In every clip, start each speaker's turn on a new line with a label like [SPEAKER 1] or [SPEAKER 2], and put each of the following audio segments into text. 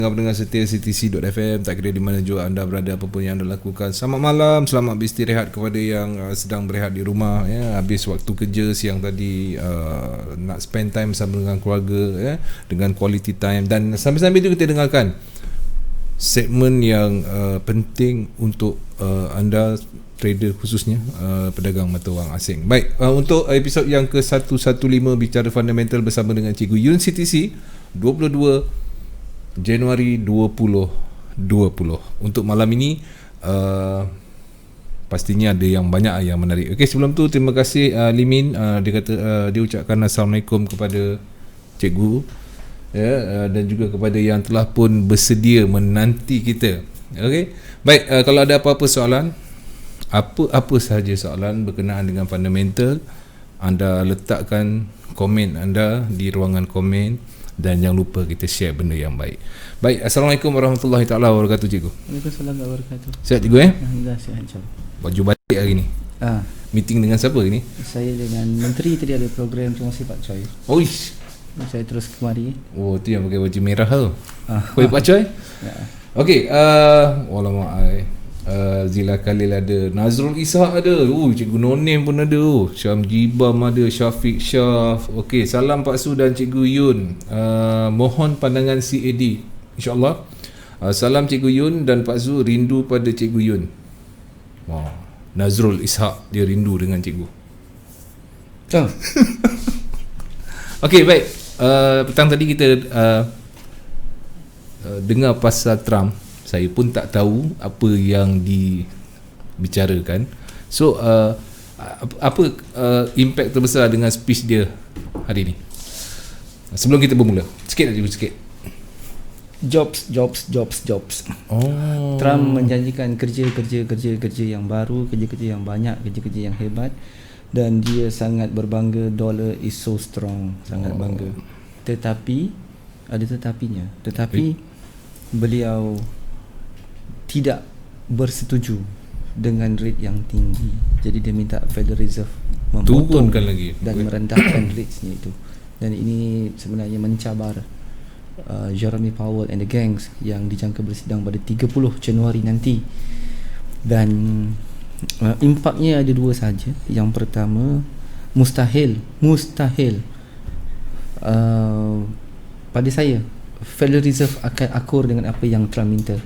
[SPEAKER 1] Pendengar setia CTC.fm, tak kira di mana juga anda berada, apa pun yang anda lakukan. Selamat malam, selamat beristirahat kepada yang sedang berehat di rumah, ya, habis waktu kerja siang tadi, nak spend time bersama dengan keluarga, ya, dengan quality time. Dan sambil-sambil itu kita dengarkan segmen yang penting untuk anda trader, khususnya pedagang mata wang asing. Baik, untuk episod yang ke-115 bicara fundamental bersama dengan Cikgu Yun CTC, 22 Januari 2020. Untuk malam ini pastinya ada yang banyak yang menarik. Okey, sebelum tu terima kasih Limin, dia kata dia ucapkan Assalamualaikum kepada Cikgu, ya, dan juga kepada yang telah pun bersedia menanti kita. Okey. Baik, kalau ada apa-apa soalan, apa sahaja soalan berkenaan dengan fundamental, anda letakkan komen anda di ruangan komen. Dan jangan lupa kita share benda yang baik. Baik, Assalamualaikum warahmatullahi taala wabarakatuh, Cikgu.
[SPEAKER 2] Waalaikumsalam warahmatullahi wabarakatuh.
[SPEAKER 1] Sihat, Cikgu?
[SPEAKER 2] Alhamdulillah, sihat, insyaAllah.
[SPEAKER 1] Baju batik hari ni. Meeting dengan siapa hari ni?
[SPEAKER 2] Saya dengan Menteri tadi ada program, terima kasih Pak Choi.
[SPEAKER 1] Oish.
[SPEAKER 2] Saya terus kemari.
[SPEAKER 1] Oh, tu yang pakai baju merah tu. Kau Pak Choi?
[SPEAKER 2] Ya.
[SPEAKER 1] Okey, alamak, Zila Khalil ada, Nazrul Ishak ada, Cikgu Nonim pun ada, Syam Jibam ada, Syafiq Syaf. Okey, salam Pak Su dan Cikgu Yun. Mohon pandangan CAD, insyaAllah. Salam Cikgu Yun dan Pak Su, rindu pada Cikgu Yun. Wow. Nazrul Ishak, dia rindu dengan Cikgu. Okey, baik. Petang tadi kita dengar pasal Trump. Saya pun tak tahu apa yang dibicarakan. So apa impact terbesar dengan speech dia hari ni? Sebelum kita bermula, sikit aja, sikit.
[SPEAKER 2] Jobs. Trump menjanjikan kerja yang baru, kerja yang banyak, kerja yang hebat, dan dia sangat berbangga. Dollar is so strong, sangat bangga. Tetapi ada tetapinya. Beliau tidak bersetuju dengan rate yang tinggi. Jadi dia minta Federal Reserve memotong
[SPEAKER 1] lagi
[SPEAKER 2] dan merendahkan rates-nya itu. Dan ini sebenarnya mencabar Jeremy Powell and the gangs yang dijangka bersidang pada 30 Januari nanti. Dan impaknya ada dua sahaja. Yang pertama, mustahil pada saya Federal Reserve akan akur dengan apa yang Trump minta.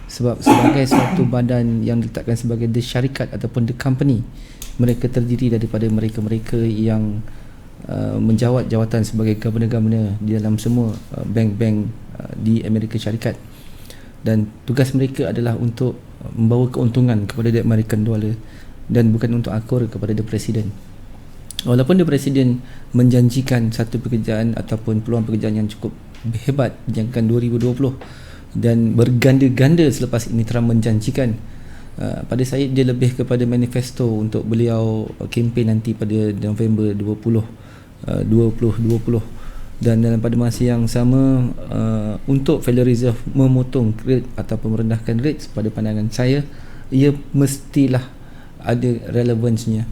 [SPEAKER 2] Sebab sebagai suatu badan yang diletakkan sebagai the syarikat ataupun the company, mereka terdiri daripada mereka-mereka yang menjawat jawatan sebagai governor-governor di dalam semua bank-bank di Amerika Syarikat. Dan tugas mereka adalah untuk membawa keuntungan kepada the American dollar dan bukan untuk akur kepada the president. Walaupun the president menjanjikan satu pekerjaan ataupun peluang pekerjaan yang cukup hebat dijangkakan 2020 dan berganda-ganda selepas ini Trump menjanjikan, pada saya dia lebih kepada manifesto untuk beliau kempen nanti pada November 2020. Dan dalam pada masa yang sama, untuk Federal Reserve memotong rate ataupun merendahkan rate, pada pandangan saya ia mestilah ada relevansnya.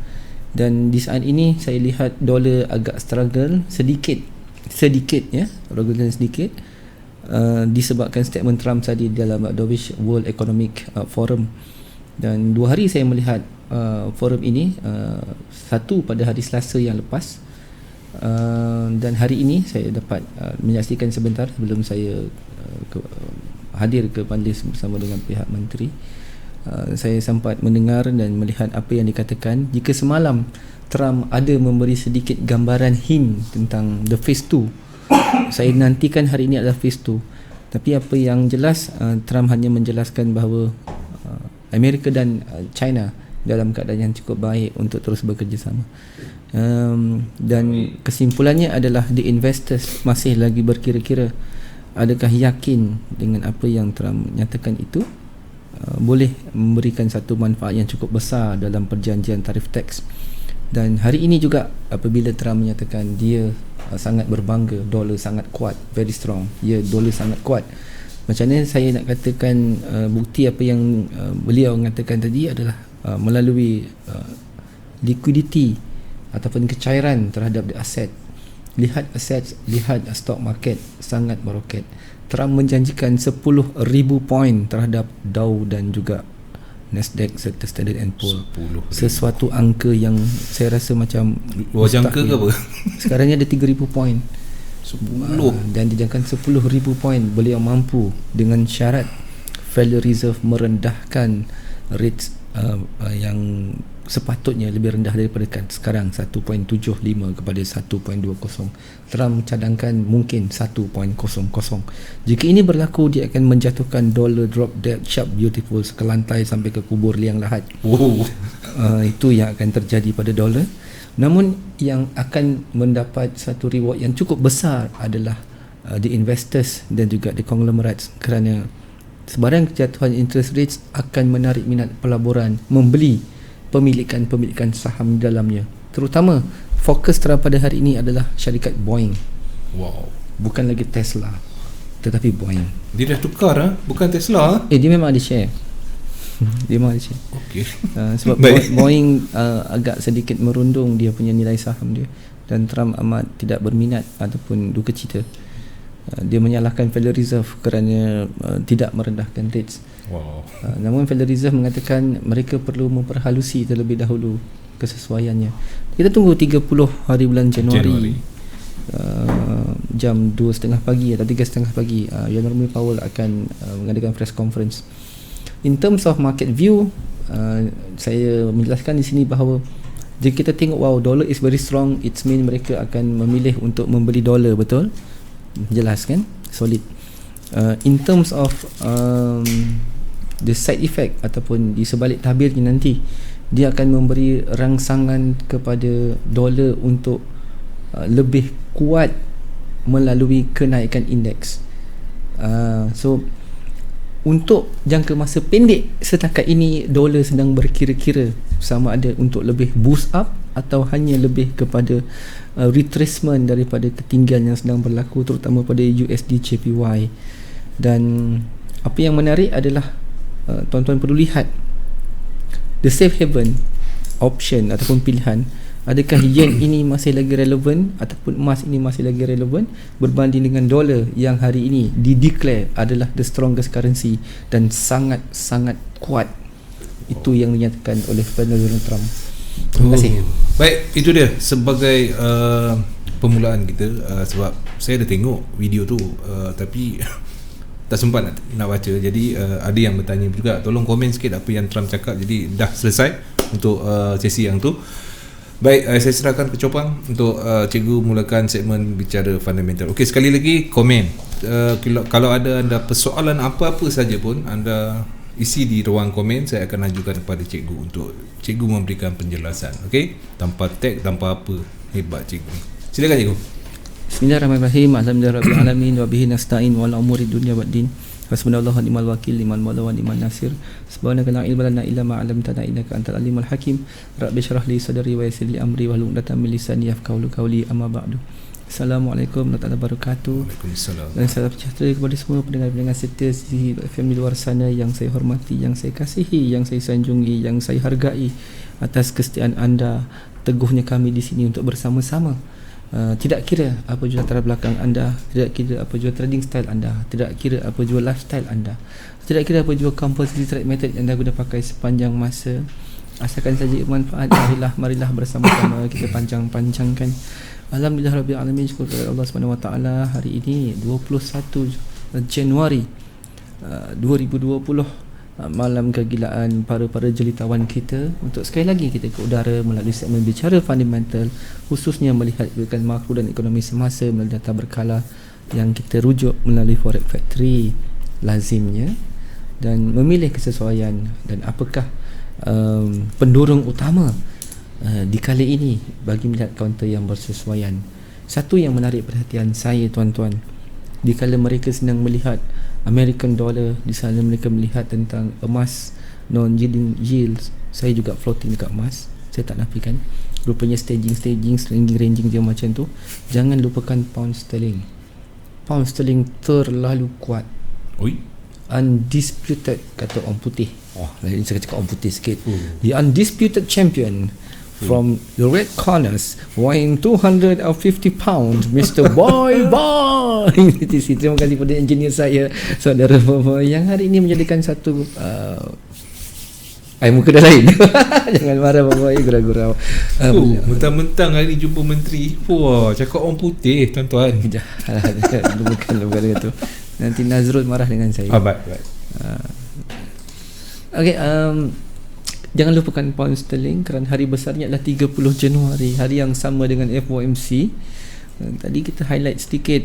[SPEAKER 2] Dan di saat ini saya lihat dolar agak struggle sedikit ya, struggle sedikit, disebabkan statement Trump tadi dalam Davos World Economic Forum. Dan 2 hari saya melihat forum ini, satu pada hari Selasa yang lepas, dan hari ini saya dapat menyaksikan sebentar sebelum saya hadir ke majlis bersama dengan pihak menteri. Saya sempat mendengar dan melihat apa yang dikatakan. Jika semalam Trump ada memberi sedikit gambaran hint tentang the phase 2, saya nantikan hari ini adalah phase 2. Tapi apa yang jelas, Trump hanya menjelaskan bahawa Amerika dan China dalam keadaan yang cukup baik untuk terus bekerjasama. Dan kesimpulannya adalah the investors masih lagi berkira-kira adakah yakin dengan apa yang Trump nyatakan itu boleh memberikan satu manfaat yang cukup besar dalam perjanjian tarif teks. Dan hari ini juga apabila Trump menyatakan dia sangat berbangga, dolar sangat kuat, very strong, ya, dolar sangat kuat. Macam mana saya nak katakan bukti apa yang beliau mengatakan tadi adalah melalui liquidity ataupun kecairan terhadap the aset. Lihat aset, lihat stock market sangat meroket. Trump menjanjikan 10,000 poin terhadap Dow dan juga Nasdaq serta Standard & Poor's. Sesuatu angka yang saya rasa macam
[SPEAKER 1] luar jangka ke apa?
[SPEAKER 2] Sekarang ni ada 3,000 poin.
[SPEAKER 1] 10
[SPEAKER 2] dan dijangkakan 10,000 poin beliau mampu dengan syarat Federal Reserve merendahkan rates yang sepatutnya lebih rendah daripada sekarang 1.75 kepada 1.20. Trump cadangkan mungkin 1.00. Jika ini berlaku, dia akan menjatuhkan dollar drop dead sharp beautiful ke lantai sampai ke kubur liang lahat. Itu yang akan terjadi pada dolar. Namun yang akan mendapat satu reward yang cukup besar adalah the investors dan juga the conglomerates, kerana sebarang kejatuhan interest rates akan menarik minat pelaburan membeli pemilikan saham di dalamnya. Terutama fokus pada hari ini adalah syarikat Boeing. Bukan lagi Tesla, tetapi Boeing.
[SPEAKER 1] Dia dah tukar bukan Tesla.
[SPEAKER 2] Dia memang ada share. Dia memang ada share.
[SPEAKER 1] Okey.
[SPEAKER 2] Sebab Boeing agak sedikit merundung dia punya nilai saham dia, dan Trump amat tidak berminat ataupun duka cita. Dia menyalahkan Federal Reserve kerana tidak merendahkan rates. Namun Federal Reserve mengatakan mereka perlu memperhalusi terlebih dahulu kesesuaiannya. Kita tunggu 30 hari bulan Januari. Jam 2.30 pagi atau 3.30 pagi, Jerome Powell akan mengadakan press conference. In terms of market view, saya menjelaskan di sini bahawa jika kita tengok dollar is very strong, it means mereka akan memilih untuk membeli dolar, betul? Jelas kan? Solid. In terms of the side effect ataupun di sebalik tabirnya nanti, dia akan memberi rangsangan kepada dolar untuk lebih kuat melalui kenaikan indeks. So untuk jangka masa pendek, setakat ini dolar sedang berkira-kira sama ada untuk lebih boost up atau hanya lebih kepada retracement daripada ketinggian yang sedang berlaku, terutama pada USD JPY. Dan apa yang menarik adalah tuan-tuan perlu lihat the safe haven option ataupun pilihan. Adakah yen ini masih lagi relevan ataupun emas ini masih lagi relevan berbanding dengan dolar yang hari ini dideclare adalah the strongest currency dan sangat-sangat kuat. Itu yang dinyatakan oleh Donald Trump. Terima kasih.
[SPEAKER 1] Baik, itu dia sebagai permulaan kita, sebab saya dah tengok video tu tapi tak sempat nak baca. Jadi ada yang bertanya juga, tolong komen sikit apa yang Trump cakap. Jadi dah selesai untuk sesi yang tu. Baik, saya serahkan ke Chopang untuk cikgu mulakan segmen bicara fundamental. Okey, sekali lagi komen. Kalau ada anda persoalan apa-apa saja pun anda isi di ruang komen, saya akan ajukan kepada cikgu untuk cikgu memberikan penjelasan. Okey, tanpa tag, tanpa apa. Hebat cikgu. Silakan cikgu.
[SPEAKER 2] Bismillahirrahmanirrahim. Alhamdulillahirabbil alamin wa bihi nasta'in wal umuri dunya waddin. Hasbunallahu wa ni'mal wakil, liman maula wa ni'man nasir. Subhanaka la ilma lana illa ma 'allamtana innaka antal alimul hakim. Rabbi shrah li sadri wa yassir li amri wahlul 'uqdatam min lisani yafqahu qawli. Amma ba'du. Assalamualaikum warahmatullahi wabarakatuh.
[SPEAKER 1] Waalaikumsalam.
[SPEAKER 2] Dan salam sejahtera kepada semua pendengar-pendengar setia di FM di luar sana yang saya hormati, yang saya kasihi, yang saya sanjungi, yang saya hargai atas kesetiaan anda, teguhnya kami di sini untuk bersama-sama. Tidak kira apa jua latar belakang anda, tidak kira apa jua trading style anda, tidak kira apa jua lifestyle anda, tidak kira apa jua composite trade method yang anda guna pakai sepanjang masa, asalkan saja bermanfaat. Marilah bersama-sama kita panjang-panjangkan. Alhamdulillahirabbil alamin. Syukur kepada Allah Subhanahu wa taala. Hari ini 21 Januari 2020, malam kegilaan para jelitawan kita untuk sekali lagi kita ke udara melalui segmen bicara fundamental, khususnya melihat kebijakan makro dan ekonomi semasa melalui data berkala yang kita rujuk melalui Forex Factory lazimnya, dan memilih kesesuaian dan apakah pendorong utama di kali ini bagi melihat kaunter yang bersesuaian. Satu yang menarik perhatian saya, tuan-tuan, di kala mereka sedang melihat American dollar, di sana mereka melihat tentang emas non-yielding yields. Saya juga floating dekat emas, saya tak nafikan. Rupanya staging ranging dia macam tu. Jangan lupakan pound sterling. Pound sterling terlalu kuat. Undisputed, kata orang putih. Lain saya cakap orang putih sikit. The undisputed champion from the red corners, weighing 250 pounds, Mr. Boy, Terima kasih kepada engineer saya, saudara Bobo, yang hari ini menjadikan satu air muka dah lain. Jangan marah Bobo, gurau-gurau.
[SPEAKER 1] Mentang-mentang hari ni jumpa menteri. Wah, cakap orang putih tuan-tuan.
[SPEAKER 2] Bukan tu. Nanti Nazrul marah dengan saya.
[SPEAKER 1] Baik.
[SPEAKER 2] Okay, jangan lupakan pound sterling kerana hari besarnya adalah 30 Januari, hari yang sama dengan FOMC. Tadi kita highlight sedikit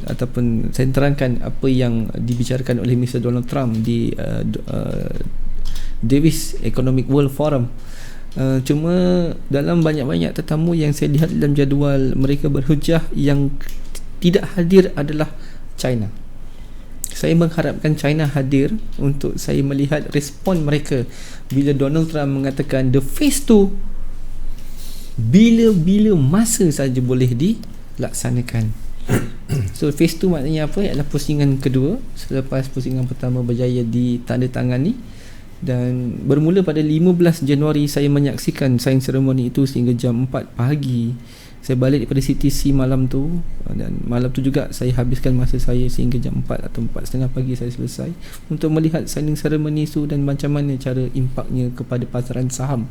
[SPEAKER 2] ataupun saya terangkan apa yang dibicarakan oleh Mr. Donald Trump di Davis Economic World Forum. Cuma dalam banyak-banyak tetamu yang saya lihat dalam jadual mereka berhujah, yang tidak hadir adalah China. Saya mengharapkan China hadir untuk saya melihat respon mereka bila Donald Trump mengatakan the phase 2 bila masa saja boleh dilaksanakan. So phase 2 maknanya apa? Ialah pusingan kedua selepas pusingan pertama berjaya ditandatangani, dan bermula pada 15 Januari saya menyaksikan sign ceremony itu sehingga jam 4 pagi. Saya balik daripada CTC malam tu, dan malam tu juga saya habiskan masa saya sehingga jam 4 atau 4.30 pagi saya selesai untuk melihat signing ceremony itu dan macam mana cara impaknya kepada pasaran saham.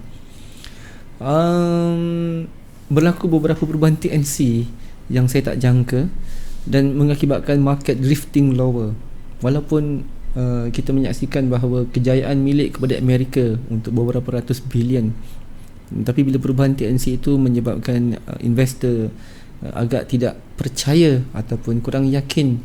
[SPEAKER 2] Berlaku beberapa perubahan TNC yang saya tak jangka dan mengakibatkan market drifting lower. Walaupun kita menyaksikan bahawa kejayaan milik kepada Amerika untuk beberapa ratus bilion, tapi bila perubahan TNC itu menyebabkan investor agak tidak percaya ataupun kurang yakin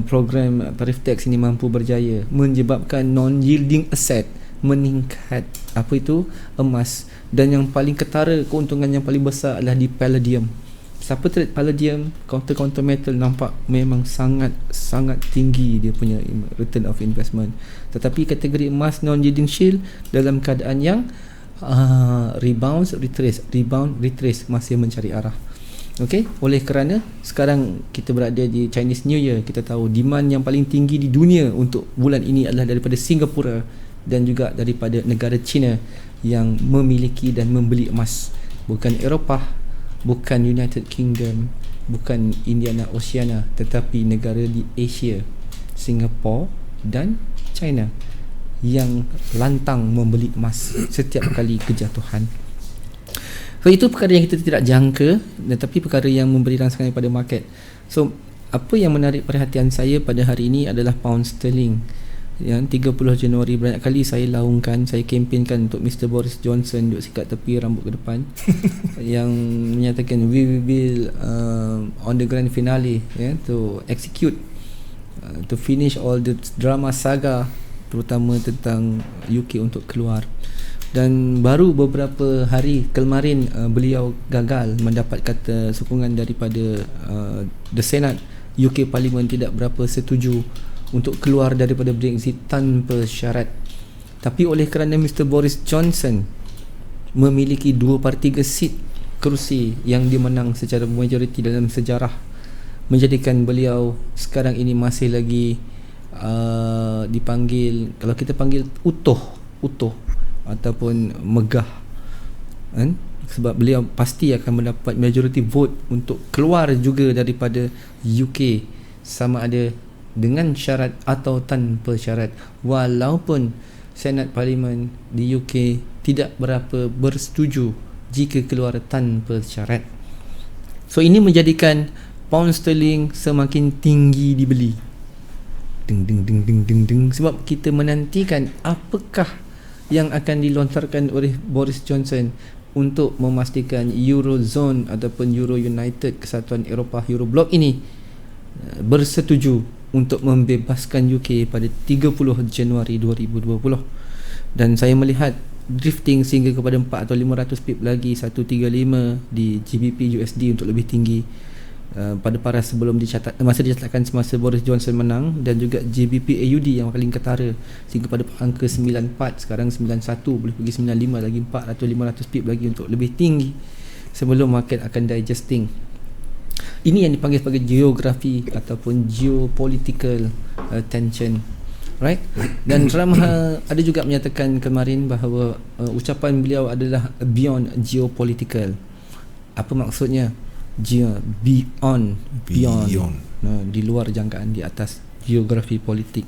[SPEAKER 2] program tarif tax ini mampu berjaya, menyebabkan non-yielding asset meningkat. Apa itu? Emas. Dan yang paling ketara, keuntungan yang paling besar adalah di palladium. Siapa trade palladium, counter metal, nampak memang sangat tinggi dia punya return of investment. Tetapi kategori emas non-yielding shield dalam keadaan yang rebound retrace masih mencari arah. Okey, oleh kerana sekarang kita berada di Chinese New Year, kita tahu demand yang paling tinggi di dunia untuk bulan ini adalah daripada Singapura dan juga daripada negara China yang memiliki dan membeli emas, bukan Eropah, bukan United Kingdom, bukan Indiana Oceania, tetapi negara di Asia, Singapura dan China yang lantang membeli emas setiap kali kejatuhan. So itu perkara yang kita tidak jangka, tetapi perkara yang memberi rangsangan pada market. So apa yang menarik perhatian saya pada hari ini adalah pound sterling. Yang 30 Januari banyak kali saya laungkan, saya kempenkan untuk Mr. Boris Johnson duduk sikat tepi, rambut ke depan yang menyatakan we will on the grand finale, to execute, to finish all the drama saga terutama tentang UK untuk keluar. Dan baru beberapa hari kemarin beliau gagal mendapat kata sokongan daripada the Senate. UK Parliament tidak berapa setuju untuk keluar daripada Brexit tanpa syarat. Tapi oleh kerana Mr. Boris Johnson memiliki 2/3 seat kerusi yang dimenang secara majoriti dalam sejarah, menjadikan beliau sekarang ini masih lagi dipanggil, kalau kita panggil utuh ataupun megah, kan? Sebab beliau pasti akan mendapat majority vote untuk keluar juga daripada UK, sama ada dengan syarat atau tanpa syarat, walaupun Senat Parlimen di UK tidak berapa bersetuju jika keluar tanpa syarat. So ini menjadikan pound sterling semakin tinggi dibeli. Ding. Sebab kita menantikan apakah yang akan dilontarkan oleh Boris Johnson untuk memastikan Eurozone ataupun Euro United, Kesatuan Eropah Eurobloc ini bersetuju untuk membebaskan UK pada 30 Januari 2020. Dan saya melihat drifting sehingga kepada 4 atau 500 pip lagi, 135 di GBP USD untuk lebih tinggi pada paras sebelum dicatatkan semasa Boris Johnson menang, dan juga GBP AUD yang paling ketara sehingga pada angka 94, sekarang 91, boleh pergi 95 lagi, 4 atau 500 pip lagi untuk lebih tinggi sebelum market akan digesting. Ini yang dipanggil sebagai geografi ataupun geopolitical tension, right? Dan Trump ada juga menyatakan kemarin bahawa ucapan beliau adalah beyond geopolitical. Apa maksudnya? Beyond. di luar jangkaan, di atas geografi politik.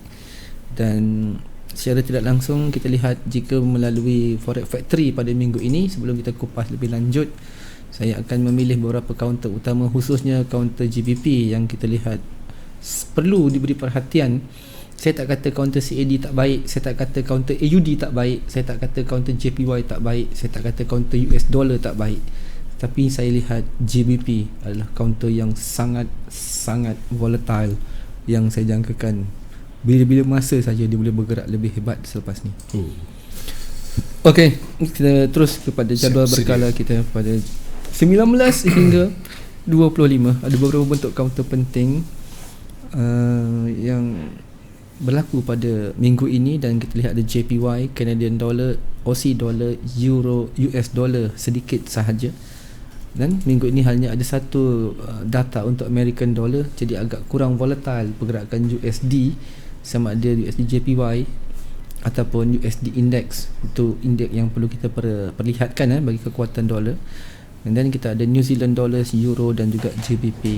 [SPEAKER 2] Dan secara tidak langsung kita lihat jika melalui Forex Factory pada minggu ini, sebelum kita kupas lebih lanjut, saya akan memilih beberapa kaunter utama, khususnya kaunter GBP yang kita lihat perlu diberi perhatian. Saya tak kata kaunter CAD tak baik, saya tak kata kaunter AUD tak baik, saya tak kata kaunter JPY tak baik, saya tak kata kaunter US dollar tak baik, tapi saya lihat GBP adalah kaunter yang sangat volatile, yang saya jangkakan bila-bila masa saja dia boleh bergerak lebih hebat selepas ni. Okey, kita terus kepada jadual berkala kita pada 19 hingga 25. Ada beberapa bentuk kaunter penting yang berlaku pada minggu ini, dan kita lihat ada JPY, Canadian dollar, Aussie dollar, Euro, US dollar sedikit sahaja. Dan minggu ini hanya ada satu data untuk American dollar, jadi agak kurang volatile pergerakan USD, sama ada USD JPY ataupun USD index. Itu indeks yang perlu kita perlihatkan bagi kekuatan dolar. Dan kita ada New Zealand dollars, euro dan juga GBP.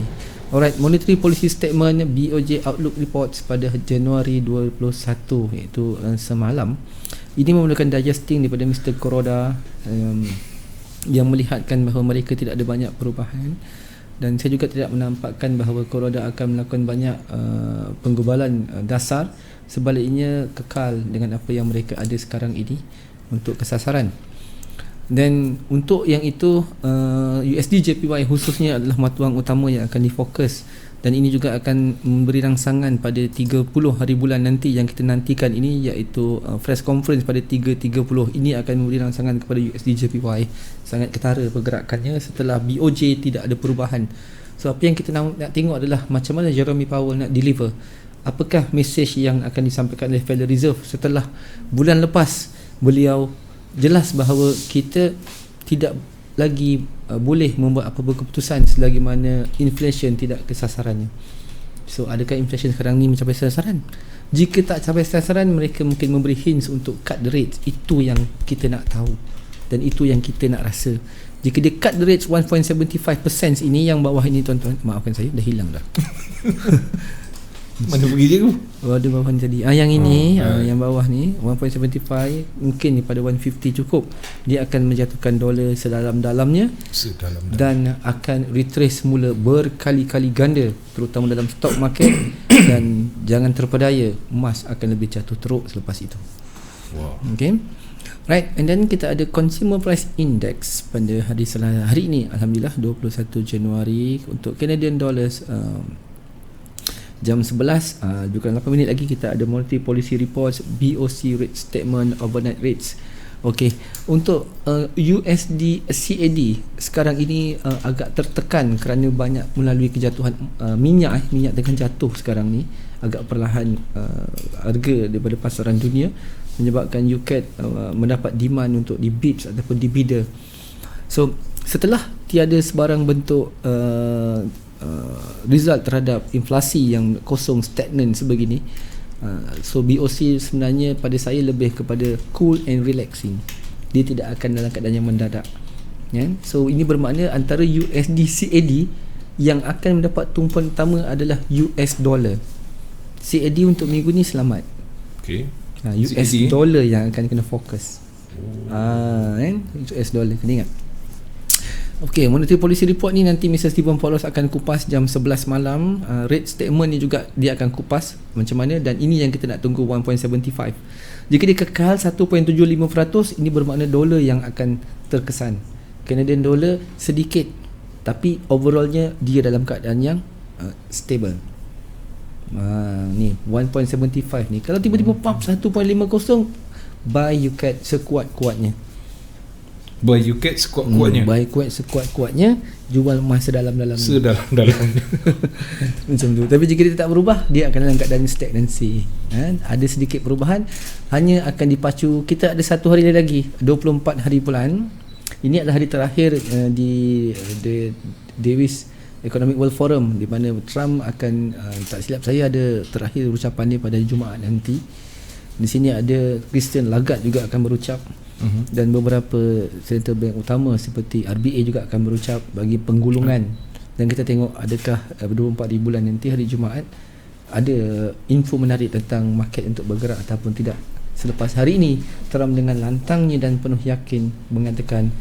[SPEAKER 2] Alright, monetary policy statement BOJ outlook reports pada Januari 21, iaitu semalam. Ini memerlukan digesting daripada Mr. Kuroda yang melihatkan bahawa mereka tidak ada banyak perubahan, dan saya juga tidak menampakkan bahawa Kuroda akan melakukan banyak penggubalan dasar. Sebaliknya kekal dengan apa yang mereka ada sekarang ini untuk kesasaran. Dan untuk yang itu USD JPY khususnya adalah matuang utama yang akan difokus, dan ini juga akan memberi rangsangan pada 30 hari bulan nanti yang kita nantikan ini, iaitu press conference pada 3.30. Ini akan memberi rangsangan kepada USD JPY. Sangat ketara pergerakannya setelah BOJ tidak ada perubahan. So apa yang kita nak tengok adalah macam mana Jeremy Powell nak deliver. Apakah mesej yang akan disampaikan oleh Federal Reserve setelah bulan lepas beliau jelas bahawa kita tidak lagi boleh membuat apa-apa keputusan selagi mana inflation tidak ke sasarannya. So adakah inflation sekarang ni mencapai sasaran? Jika tak capai sasaran, mereka mungkin memberi hints untuk cut the rates. Itu yang kita nak tahu, dan itu yang kita nak rasa. Jika dia cut the rates 1.75% ini, yang bawah ini tuan-tuan, maafkan saya dah hilang dah.
[SPEAKER 1] Mana pergi je tu?
[SPEAKER 2] Ada bawah ni tadi. Yang ini, yang bawah ni 1.75, mungkin pada 150 cukup. Dia akan menjatuhkan dolar sedalam-dalamnya dan akan retrace semula berkali-kali ganda, terutama dalam stock market. Dan jangan terpedaya, emas akan lebih jatuh teruk selepas itu.
[SPEAKER 1] Wow.
[SPEAKER 2] Okay. Right, and then kita ada Consumer Price Index pada hari Selasa hari ini, alhamdulillah 21 Januari untuk Canadian dollars. Jam 11 juga 8 minit lagi kita ada Monetary Policy Reports, BOC Rate Statement, Overnight Rates. Okey, untuk USD CAD sekarang ini agak tertekan kerana banyak melalui kejatuhan minyak tengah jatuh sekarang ni agak perlahan harga daripada pasaran dunia, menyebabkan UCAD mendapat demand untuk di bids ataupun di bidder. So setelah tiada sebarang bentuk result terhadap inflasi yang kosong, stagnan sebegini, so BOC sebenarnya pada saya lebih kepada cool and relaxing. Dia tidak akan dalam keadaan yang mendadak, ya? So ini bermakna antara USD CAD yang akan mendapat tumpuan utama adalah US dollar. CAD untuk minggu ni selamat.
[SPEAKER 1] Okay.
[SPEAKER 2] US CAD dollar yang akan kena fokus. US dollar kena ingat. Okey, Monetary Policy Report ni nanti Mr. Stephen Paulos akan kupas jam 11 malam. Rate statement ni juga dia akan kupas macam mana, dan ini yang kita nak tunggu 1.75. Jika dia kekal 1.75%, ini bermakna dolar yang akan terkesan. Canadian dollar sedikit, tapi overallnya dia dalam keadaan yang stable. Ni 1.75 ni. Kalau tiba-tiba pop 1.50, buy UCAD sekuat-kuatnya.
[SPEAKER 1] Buy UCAD sekuat-kuatnya.
[SPEAKER 2] Buy UCAD sekuat-kuatnya, jual emas sedalam-dalamnya.
[SPEAKER 1] Sedalam-dalamnya.
[SPEAKER 2] Macam tu. Tapi jika dia tak berubah, dia akan dalam keadaan stagnancy. Ada sedikit perubahan, hanya akan dipacu. Kita ada satu hari lagi, 24 hari bulan. Ini adalah hari terakhir di Davis Economic World Forum, di mana Trump akan, tak silap saya, ada terakhir ucapan dia pada Jumaat nanti. Di sini ada Christine Lagarde juga akan berucap. Dan beberapa central bank utama seperti RBA juga akan berucap bagi penggulungan Dan kita tengok adakah 24 bulan nanti hari Jumaat ada info menarik tentang market untuk bergerak ataupun tidak. Selepas hari ini Trump dengan lantangnya dan penuh yakin mengatakan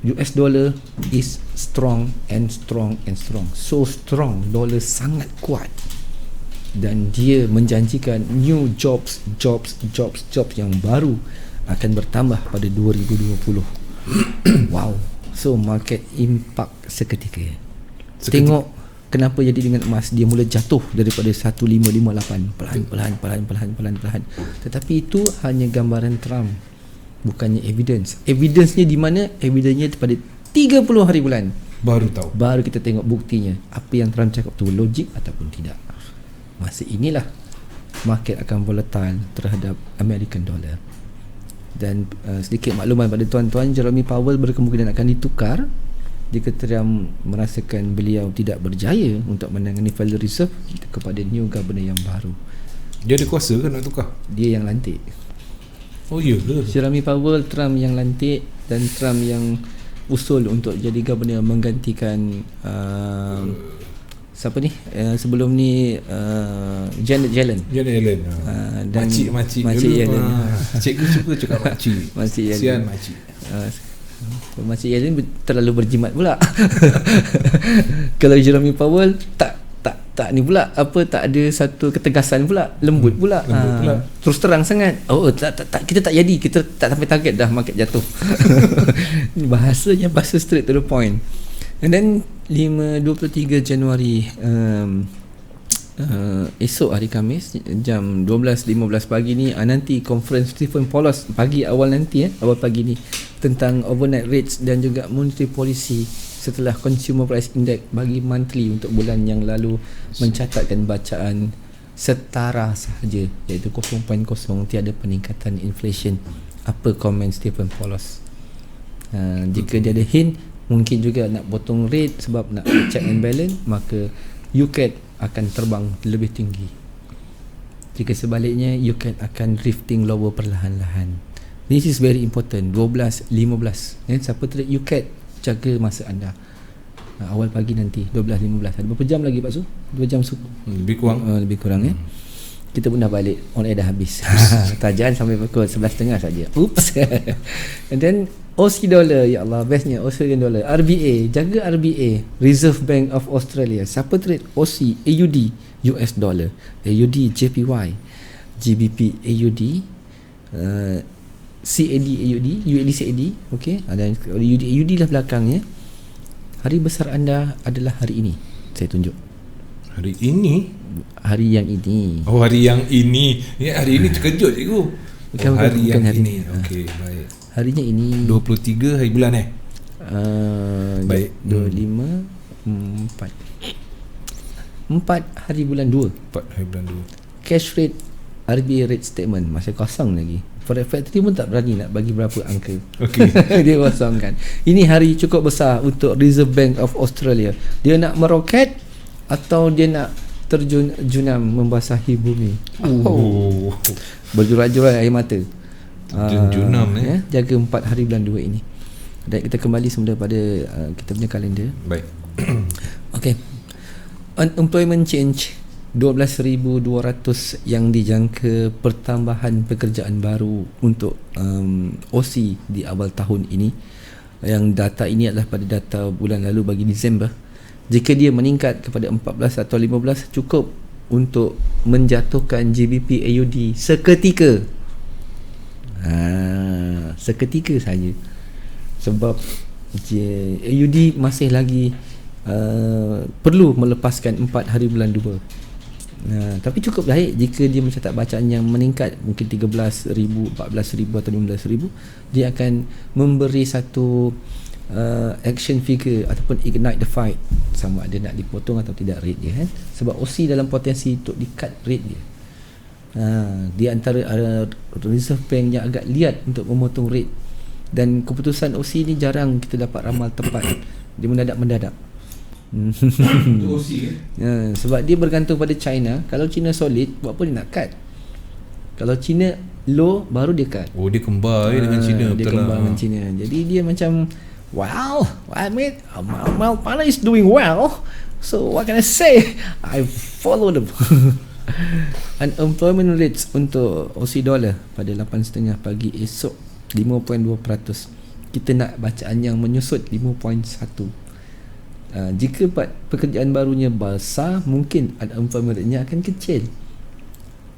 [SPEAKER 2] US dollar is strong and strong and strong. So strong, dolar sangat kuat. Dan dia menjanjikan new jobs yang baru akan bertambah pada 2020. Wow. So market impact seketika. Tengok kenapa jadi dengan emas, dia mula jatuh daripada 1558 perlahan. Tetapi itu hanya gambaran Trump, bukannya evidence-nya di mana? Evidence-nya pada 30 hari bulan baru kita tengok buktinya apa yang Trump cakap tu logik ataupun tidak. Masa inilah market akan volatile terhadap American dollar. Dan sedikit makluman pada tuan-tuan, Jerome Powell berkemungkinan akan ditukar jika Trump merasakan beliau tidak berjaya untuk menangani Federal Reserve kepada new governor yang baru.
[SPEAKER 1] Dia ada kuasa ke nak tukar?
[SPEAKER 2] Dia yang lantik.
[SPEAKER 1] Oh ya ke?
[SPEAKER 2] Jerome Powell, Trump yang lantik, dan Trump yang usul untuk jadi governor menggantikan siapa ni? Sebelum ni Janet Yellen. Dan Makcik Yellen.
[SPEAKER 1] Cikgu suka cakap makcik.
[SPEAKER 2] Makcik Yellen.
[SPEAKER 1] Sian makcik.
[SPEAKER 2] Makcik Yellen terlalu berjimat pula. Kalau Jerome Powell tak ni pula, tak ada satu ketegasan pula, lembut pula. Terus terang sangat. Kita tak jadi, kita tak sampai target dah market jatuh. Bahasanya bahasa straight to the point. And then 23 Januari esok hari Khamis jam 12.15 pagi ni nanti conference Stephen Paulos awal pagi ni tentang overnight rates dan juga monetary policy setelah consumer price index bagi monthly untuk bulan yang lalu mencatatkan bacaan setara sahaja, iaitu 0.0, tiada peningkatan inflation. Apa komen Stephen Paulos? Jika dia ada hint mungkin juga nak potong rate sebab nak check and balance, maka UCAD akan terbang lebih tinggi. Jika sebaliknya, UCAD akan drifting lower perlahan-lahan. This is very important. 12, 15 siapa trade UCAD, jaga masa anda. Awal pagi nanti 12.15. Ada berapa jam lagi Pak Su? 2 jam
[SPEAKER 1] lebih kurang.
[SPEAKER 2] Kita pun dah balik, on air dah habis. Tajaan sampai pukul 11.30 saja. Oops. And then Aussie dollar, ya Allah, bestnya Australian dollar. RBA, jaga RBA, Reserve Bank of Australia. Siapa trade Aussie, AUD, US dollar, AUD, JPY, GBP, AUD, CAD, AUD, UAD, CAD. Okey, ada AUD lah belakangnya. Hari besar anda adalah hari ini. Saya tunjuk.
[SPEAKER 1] Hari ini?
[SPEAKER 2] Hari yang ini.
[SPEAKER 1] Oh, hari yang ini. Ya, hari ini terkejut cikgu. Bukan hari ini. Okey, baik.
[SPEAKER 2] Harinya ini
[SPEAKER 1] 23 hari bulan baik.
[SPEAKER 2] 25 4 hari bulan 2.
[SPEAKER 1] 4 hari bulan 2.
[SPEAKER 2] Cash rate RBA rate statement masih kosong lagi. Forex Factory pun tak berani nak bagi berapa angka.
[SPEAKER 1] Okey.
[SPEAKER 2] Dia kosongkan. Ini hari cukup besar untuk Reserve Bank of Australia. Dia nak meroket atau dia nak terjun junam membasahi bumi. Berjurai-jurai air mata.
[SPEAKER 1] Junam
[SPEAKER 2] jaga 4 hari bulan 2 ini. Dan kita kembali semula pada kita punya kalender.
[SPEAKER 1] Baik.
[SPEAKER 2] Okey. Unemployment change 12,200 yang dijangka pertambahan pekerjaan baru untuk OC di awal tahun ini. Yang data ini adalah pada data bulan lalu bagi Disember. Jika dia meningkat kepada 14 atau 15 cukup untuk menjatuhkan GBP AUD seketika. Seketika saja. Sebab AUD masih lagi perlu melepaskan 4 hari bulan 2. Tapi cukup baik jika dia mencatat bacaan yang meningkat mungkin 13,000, 14,000 atau 15,000, dia akan memberi satu action figure ataupun ignite the fight, sama ada nak dipotong atau tidak rate dia sebab OC dalam potensi untuk di-cut rate dia. Di antara Reserve Bank yang agak liat untuk memotong rate, dan keputusan OC ni jarang kita dapat ramal tepat. Dia mendadak-mendadak.
[SPEAKER 1] OC
[SPEAKER 2] sebab dia bergantung pada China. Kalau China solid, buat apa dia nak cut? Kalau China low, baru dia cut.
[SPEAKER 1] Oh, dia kembar dengan China.
[SPEAKER 2] Dia kembar dengan China. Jadi dia macam Well, I mean, Malpana is doing well. So what can I say? I follow them. Unemployment rates untuk Aussie dollar pada 8.30 pagi esok 5.2%. Kita nak bacaan yang menyusut 5.1. Jika pekerjaan barunya besar, mungkin unemployment rate-nya akan kecil.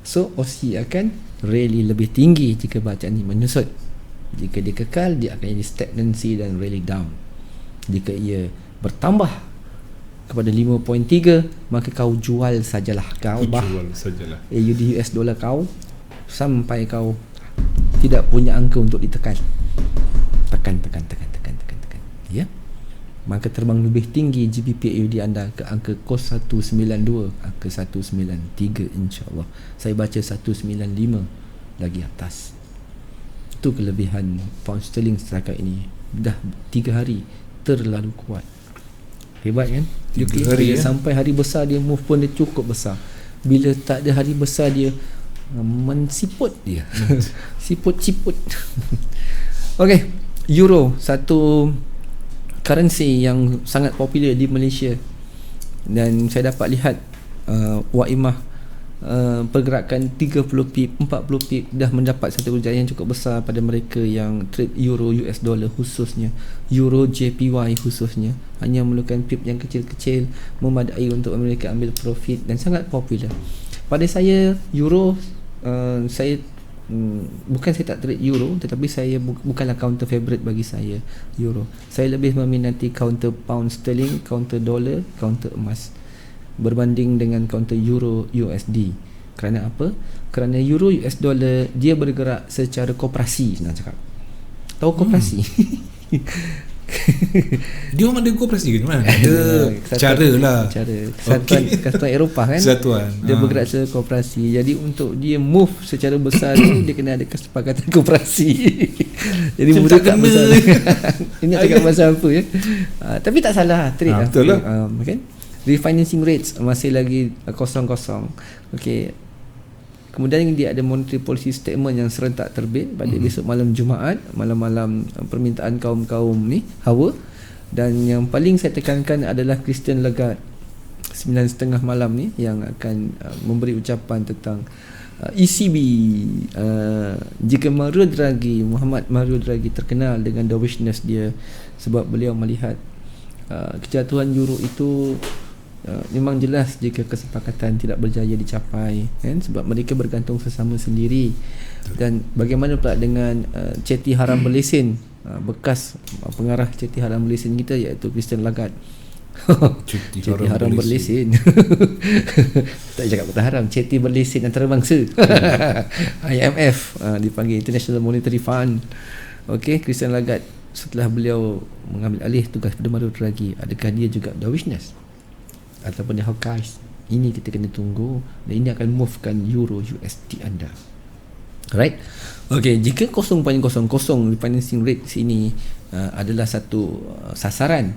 [SPEAKER 2] So Aussie akan rally lebih tinggi jika bacaan ini menyusut. Jika dia kekal, dia akan jadi stagnancy dan rally down. Jika ia bertambah kepada 5.3, maka kau jual sajalah. Kau
[SPEAKER 1] jual sajalah
[SPEAKER 2] AUD US dollar kau sampai kau tidak punya angka untuk ditekan. Tekan. Ya. Maka terbang lebih tinggi GBP AUD anda ke angka kos 192, angka 193 insya-Allah. Saya baca 195 lagi atas. Itu kelebihan pound sterling setakat ini. Dah 3 hari terlalu kuat. Hebat kan?
[SPEAKER 1] 3 hari
[SPEAKER 2] sampai hari besar dia move pun dia cukup besar. Bila tak ada hari besar dia mensiput dia. Siput-siput. Okey, euro satu currency yang sangat popular di Malaysia. Dan saya dapat lihat Waimah pergerakan 30 pip, 40 pip dah mendapat satu kejayaan yang cukup besar pada mereka yang trade euro US dollar, khususnya euro JPY khususnya. Hanya memerlukan pip yang kecil-kecil memadai untuk mereka ambil profit dan sangat popular. Pada saya euro, saya bukan saya tak trade euro, tetapi saya bukanlah counter favorite bagi saya euro. Saya lebih meminati counter pound sterling, counter dollar, counter emas berbanding dengan counter euro USD. Kerana apa? Kerana euro US dollar dia bergerak secara koperasi, senang cakap. Tahu koperasi?
[SPEAKER 1] Dia orang ada koperasi ke mana? Ada cara lah.
[SPEAKER 2] Kesatuan Eropah kan?
[SPEAKER 1] Kesatuan.
[SPEAKER 2] Dia bergerak secara koperasi. Jadi untuk dia move secara besar tu, dia kena ada kesepakatan koperasi. Jadi mudah tak besar. Ini cakap pasal apa ya? Tapi tak salah trade lah.
[SPEAKER 1] Betul lah.
[SPEAKER 2] Kan? Refinancing rates masih lagi kosong-kosong. Okey. Kemudian dia ada monetary policy statement yang serentak terbit pada besok malam Jumaat, malam-malam permintaan kaum-kaum ni hawa. Dan yang paling saya tekankan adalah Christine Lagarde 9.30 malam ni yang akan memberi ucapan tentang ECB. Jika Muhammad Mario Draghi terkenal dengan dovishness dia sebab beliau melihat kejatuhan euro itu memang jelas jika kesepakatan tidak berjaya dicapai kan, sebab mereka bergantung sesama sendiri. Dan bagaimana pula dengan ceti haram berlesen, bekas pengarah ceti haram berlesen kita iaitu Christine Lagarde. Ceti haram berlesen. Tak cakap kata haram, ceti berlesen antarabangsa. IMF dipanggil International Monetary Fund. Okey, Christine Lagarde setelah beliau mengambil alih tugas pada Mario Draghi, adakah dia juga dovishness ataupun dia hawkish? Ini kita kena tunggu, dan ini akan movekan euro USD anda. Alright. Okey, jika 0.00 refinancing rate sini adalah satu sasaran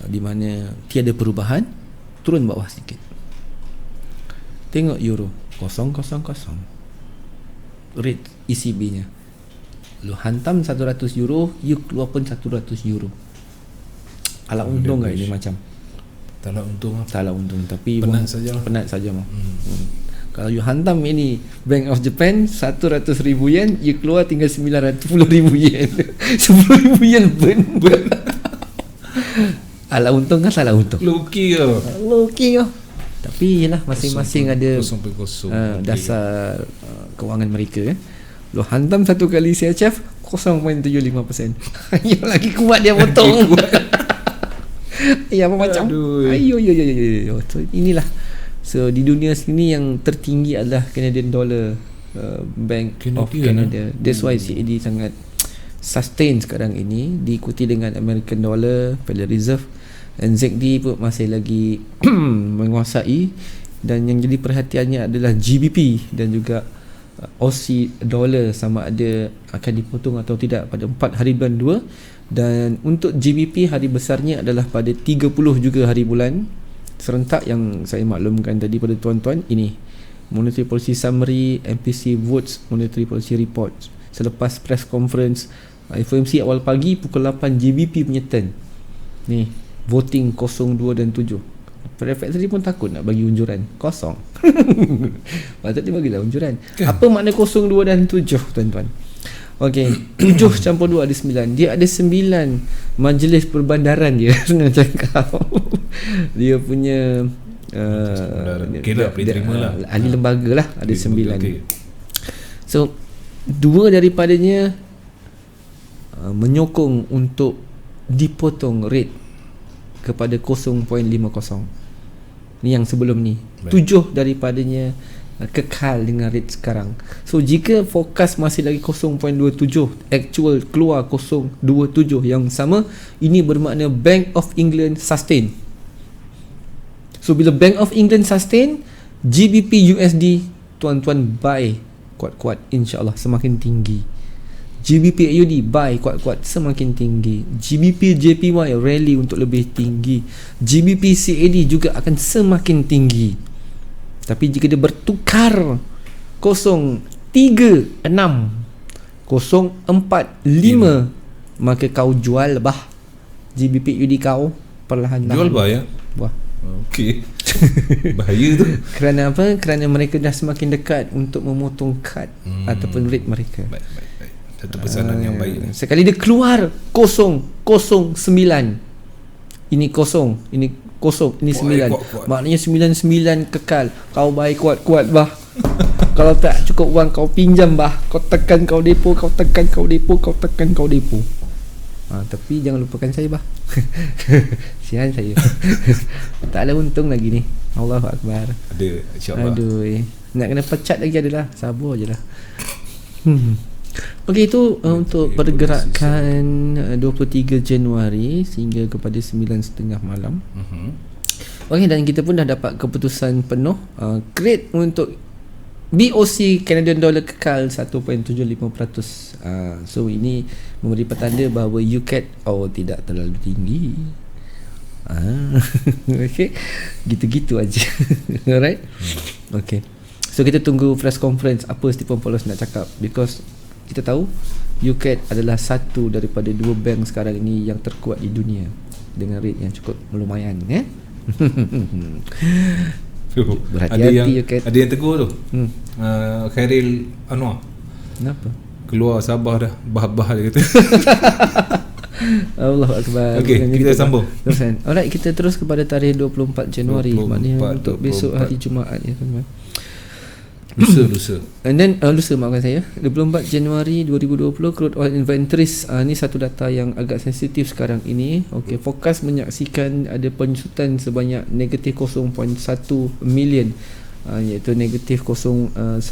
[SPEAKER 2] di mana tiada perubahan, turun bawah sikit. Tengok euro 0.00 rate ECB nya. Lu hantam 100 euro, you keluar pun 100 euro. Alah untung ke ini macam?
[SPEAKER 1] Tak lah untung, tapi
[SPEAKER 2] penat saja mah. Kalau you hantam ini Bank of Japan 100,000 yen, you keluar tinggal 910,000 yen. 10,000 yen ben. Alah untung kan salah untung.
[SPEAKER 1] Lucky ke.
[SPEAKER 2] Tapi yalah, masing-masing ada
[SPEAKER 1] 0.0
[SPEAKER 2] dasar kewangan mereka. Lu hantam satu kali CHF 0.75%. Yang lagi kuat dia potong. Ya apa macam? Ayo. So, inilah. So di dunia sini yang tertinggi adalah Canadian dollar, Bank of Canada. That's why CAD sangat sustain sekarang ini, diikuti dengan American dollar, Federal Reserve, dan ZD pun masih lagi menguasai. Dan yang jadi perhatiannya adalah GBP dan juga Aussie dollar, sama ada akan dipotong atau tidak pada 4 hari bulan 2. Dan untuk GBP hari besarnya adalah pada 30 juga hari bulan serentak yang saya maklumkan tadi pada tuan-tuan. Ini Monetary Policy Summary, MPC Votes, Monetary Policy Report. Selepas press conference FOMC awal pagi pukul 8 GBP punya turn. Ni voting 02 dan 7. Private Factory pun takut nak bagi unjuran. Kosong. Patut dia bagilah unjuran. Apa makna 02 dan 7, tuan-tuan? Okey, 7 campur 2 ada 9. Dia ada 9 majlis perbandaran dia. Senang cakap. Dia punya
[SPEAKER 1] okay lah, boleh terima lah.
[SPEAKER 2] ahli lembaga lah, ada 9.
[SPEAKER 1] Okay.
[SPEAKER 2] So 2 daripadanya menyokong untuk dipotong rate kepada 0.50. Ni yang sebelum ni. 7 daripadanya kekal dengan rate sekarang. So jika fokus masih lagi 0.27, actual keluar 0.27 yang sama, ini bermakna Bank of England sustain. So bila Bank of England sustain, GBP USD tuan-tuan buy kuat-kuat, insya-Allah semakin tinggi. GBP AUD buy kuat-kuat semakin tinggi. GBP JPY rally untuk lebih tinggi. GBP CAD juga akan semakin tinggi. Tapi jika dia bertukar 0.36 0.45, maka kau jual bah GBP UD kau perlahan-lahan.
[SPEAKER 1] Jual bah ya?
[SPEAKER 2] Wah.
[SPEAKER 1] Okey. Bahaya tu.
[SPEAKER 2] Kerana apa? Kerana mereka dah semakin dekat untuk memotong kad ataupun rate mereka.
[SPEAKER 1] Baik. Satu pesanan yang baik.
[SPEAKER 2] Sekali dia keluar 0.09, ini kosong, ini kosong, ini 9.
[SPEAKER 1] Kuat.
[SPEAKER 2] Maknanya 99 kekal. Kau buy kuat-kuat bah. Kalau tak cukup wang kau pinjam bah. Kau tekan kau depo, kau tekan kau depo, kau tekan kau depo. Tapi jangan lupakan saya bah. Sian saya. Tak ada untung lagi ni. Allahu Akbar.
[SPEAKER 1] Ada, insya-Allah.
[SPEAKER 2] Aduh, nak kena pecat lagi adalah. Sabar je lah. Okey, itu untuk pergerakan 23 Januari sehingga kepada 9.30 malam. Okey, dan kita pun dah dapat keputusan penuh. Rate untuk BOC Canadian Dollar kekal 1.75%. So ini memberi petanda bahawa UCAD tidak terlalu tinggi. Okey, gitu-gitu aja. Alright. Okey. So kita tunggu press conference apa Stephen Paulos nak cakap, because kita tahu UCAD adalah satu daripada 2 bank sekarang ini yang terkuat di dunia dengan rate yang cukup lumayan, ya. Berhati-hati UCAD.
[SPEAKER 1] Ada yang tegur tu. Khairil Anwar.
[SPEAKER 2] Kenapa?
[SPEAKER 1] Keluar Sabah dah, bah-bah dia kata.
[SPEAKER 2] Allahu Akbar.
[SPEAKER 1] Okey, kita sambung.
[SPEAKER 2] Alright, kita terus kepada tarikh 24 Januari, maknanya untuk besok hari Jumaat ya, teman-teman.
[SPEAKER 1] Lusa.
[SPEAKER 2] And then lusa, maafkan saya, 24 Januari 2020 crude oil inventories. Ni satu data yang agak sensitif sekarang ini. Okey, fokus menyaksikan ada penyusutan sebanyak negatif 0.1 million, iaitu negatif 100,000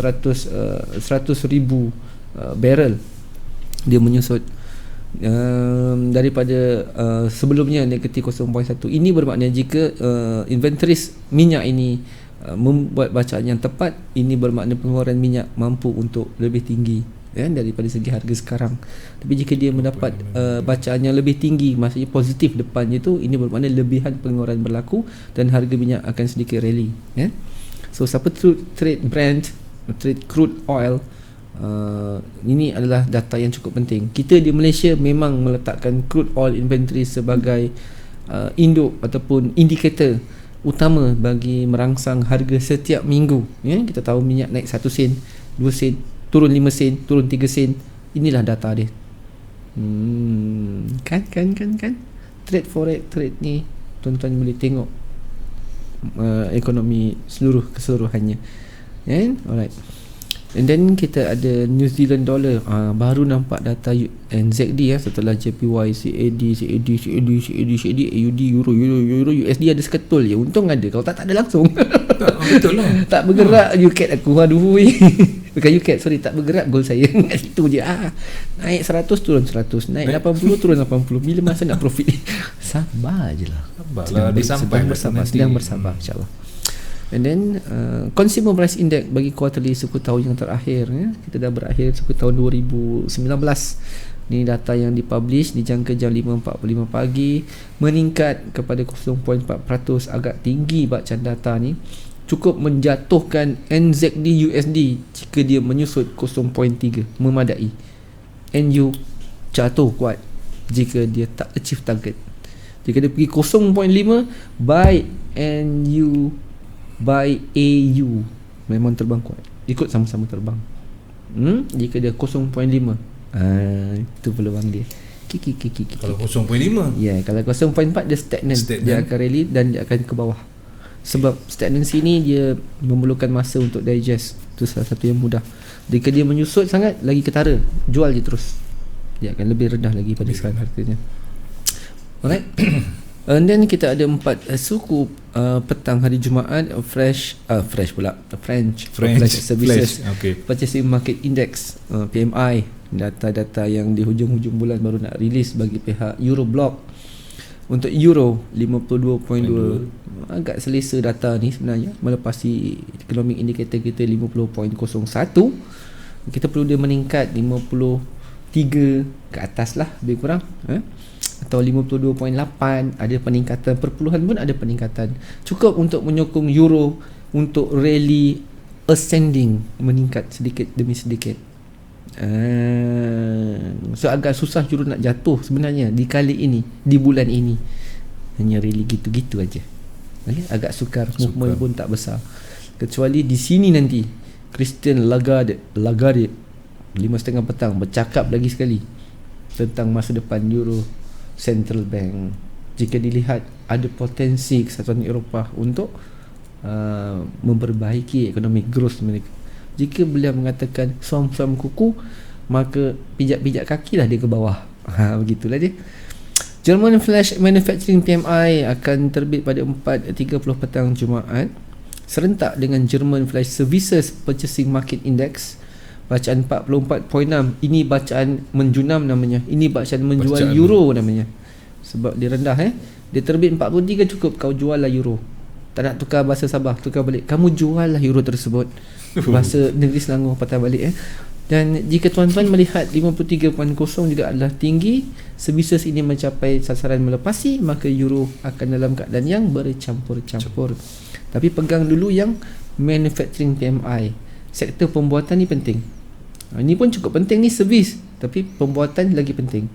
[SPEAKER 2] barrel dia menyusut daripada sebelumnya negatif 0.1. Ini bermakna jika inventories minyak ini membuat bacaan yang tepat, ini bermakna pengeluaran minyak mampu untuk lebih tinggi daripada segi harga sekarang. Tapi jika dia mendapat bacaan yang lebih tinggi, maksudnya positif depannya tu, ini bermakna lebihan pengeluaran berlaku dan harga minyak akan sedikit rally. So siapa trade Brent, trade crude oil, ini adalah data yang cukup penting. Kita di Malaysia memang meletakkan crude oil inventory sebagai induk ataupun indikator utama bagi merangsang harga setiap minggu. Kita tahu minyak naik 1 sen, 2 sen, turun 5 sen, turun 3 sen. Inilah data dia. Kan trade forex, trade ni tuan-tuan boleh tengok ekonomi keseluruhannya. Alright. And then kita ada New Zealand dollar. Baru nampak data NZD setelah JPY, CAD, AUD, Euro, USD ada seketul je. Untung ada. Kalau tak ada langsung.
[SPEAKER 1] Betul lah.
[SPEAKER 2] Tak bergerak UCAD aku. Aduh. Bukan UCAD, sorry, tak bergerak goal saya. Itu je. Naik 100 turun 100, naik 80 turun 80. Bila masa nak profit? Sabar je lah. Sedang bersabar insya-Allah. And then Consumer Price Index bagi quarterly suku tahun yang terakhir, kita dah berakhir suku tahun 2019. Ini data yang dipublish, dijangka jam 5.45 pagi, meningkat kepada 0.4%, agak tinggi bacaan data ni. Cukup menjatuhkan NZD USD jika dia menyusut 0.3, memadai. NU jatuh kuat jika dia tak achieve target. Jika dia pergi 0.5, buy AU, memang terbang kuat, ikut sama-sama terbang. Jika dia 0.5, itu peluang dia.
[SPEAKER 1] Kalau 0.5,
[SPEAKER 2] ya, kalau 0.4 dia stagnan, dia akan rally dan dia akan ke bawah. Sebab stagnancy ni dia memerlukan masa untuk digest. Itu salah satu yang mudah. Jika dia menyusut sangat, lagi ketara, jual je terus, dia akan lebih rendah lagi pada sekarang harganya. Alright. And then kita ada 4 suku petang hari Jumaat, French Services Purchasing Market Index, PMI, data-data yang di hujung-hujung bulan baru nak rilis bagi pihak Euroblock. Untuk Euro 52.2, agak selesa data ni sebenarnya, melepasi economic indicator kita 50.01. Kita perlu dia meningkat 53 ke atas lah, lebih kurang, atau 52.8, ada peningkatan perpuluhan pun, ada peningkatan cukup untuk menyokong euro untuk rally ascending, meningkat sedikit demi sedikit. So agak susah euro nak jatuh sebenarnya di kali ini, di bulan ini, hanya rally gitu-gitu aja. Agak sukar, movement pun tak besar, kecuali di sini nanti Christine Lagarde 5.30 petang bercakap lagi sekali tentang masa depan euro Central Bank. Jika dilihat ada potensi Kesatuan Eropah untuk memperbaiki ekonomi growth mereka. Jika beliau mengatakan suam-suam kuku, maka pijak-pijak kaki lah dia ke bawah. Begitulah dia. German Flash Manufacturing PMI akan terbit pada 4.30 petang Jumaat, serentak dengan German Flash Services Purchasing Market Index. Bacaan 44.6. Ini bacaan menjunam namanya. Ini bacaan menjual bacaan euro namanya. Sebab dia rendah. Dia terbit 43 cukup, kau jual lah euro. Tak nak tukar bahasa Sabah, tukar balik, kamu jual lah euro tersebut. Bahasa negeri Selangor patah balik. Dan jika tuan-tuan melihat 53.0 juga adalah tinggi, services ini mencapai sasaran melepasi, maka euro akan dalam keadaan yang bercampur-campur. Tapi pegang dulu yang manufacturing PMI. Sektor pembuatan ni penting. Ini pun cukup penting ni, servis, tapi pembuatan lagi penting.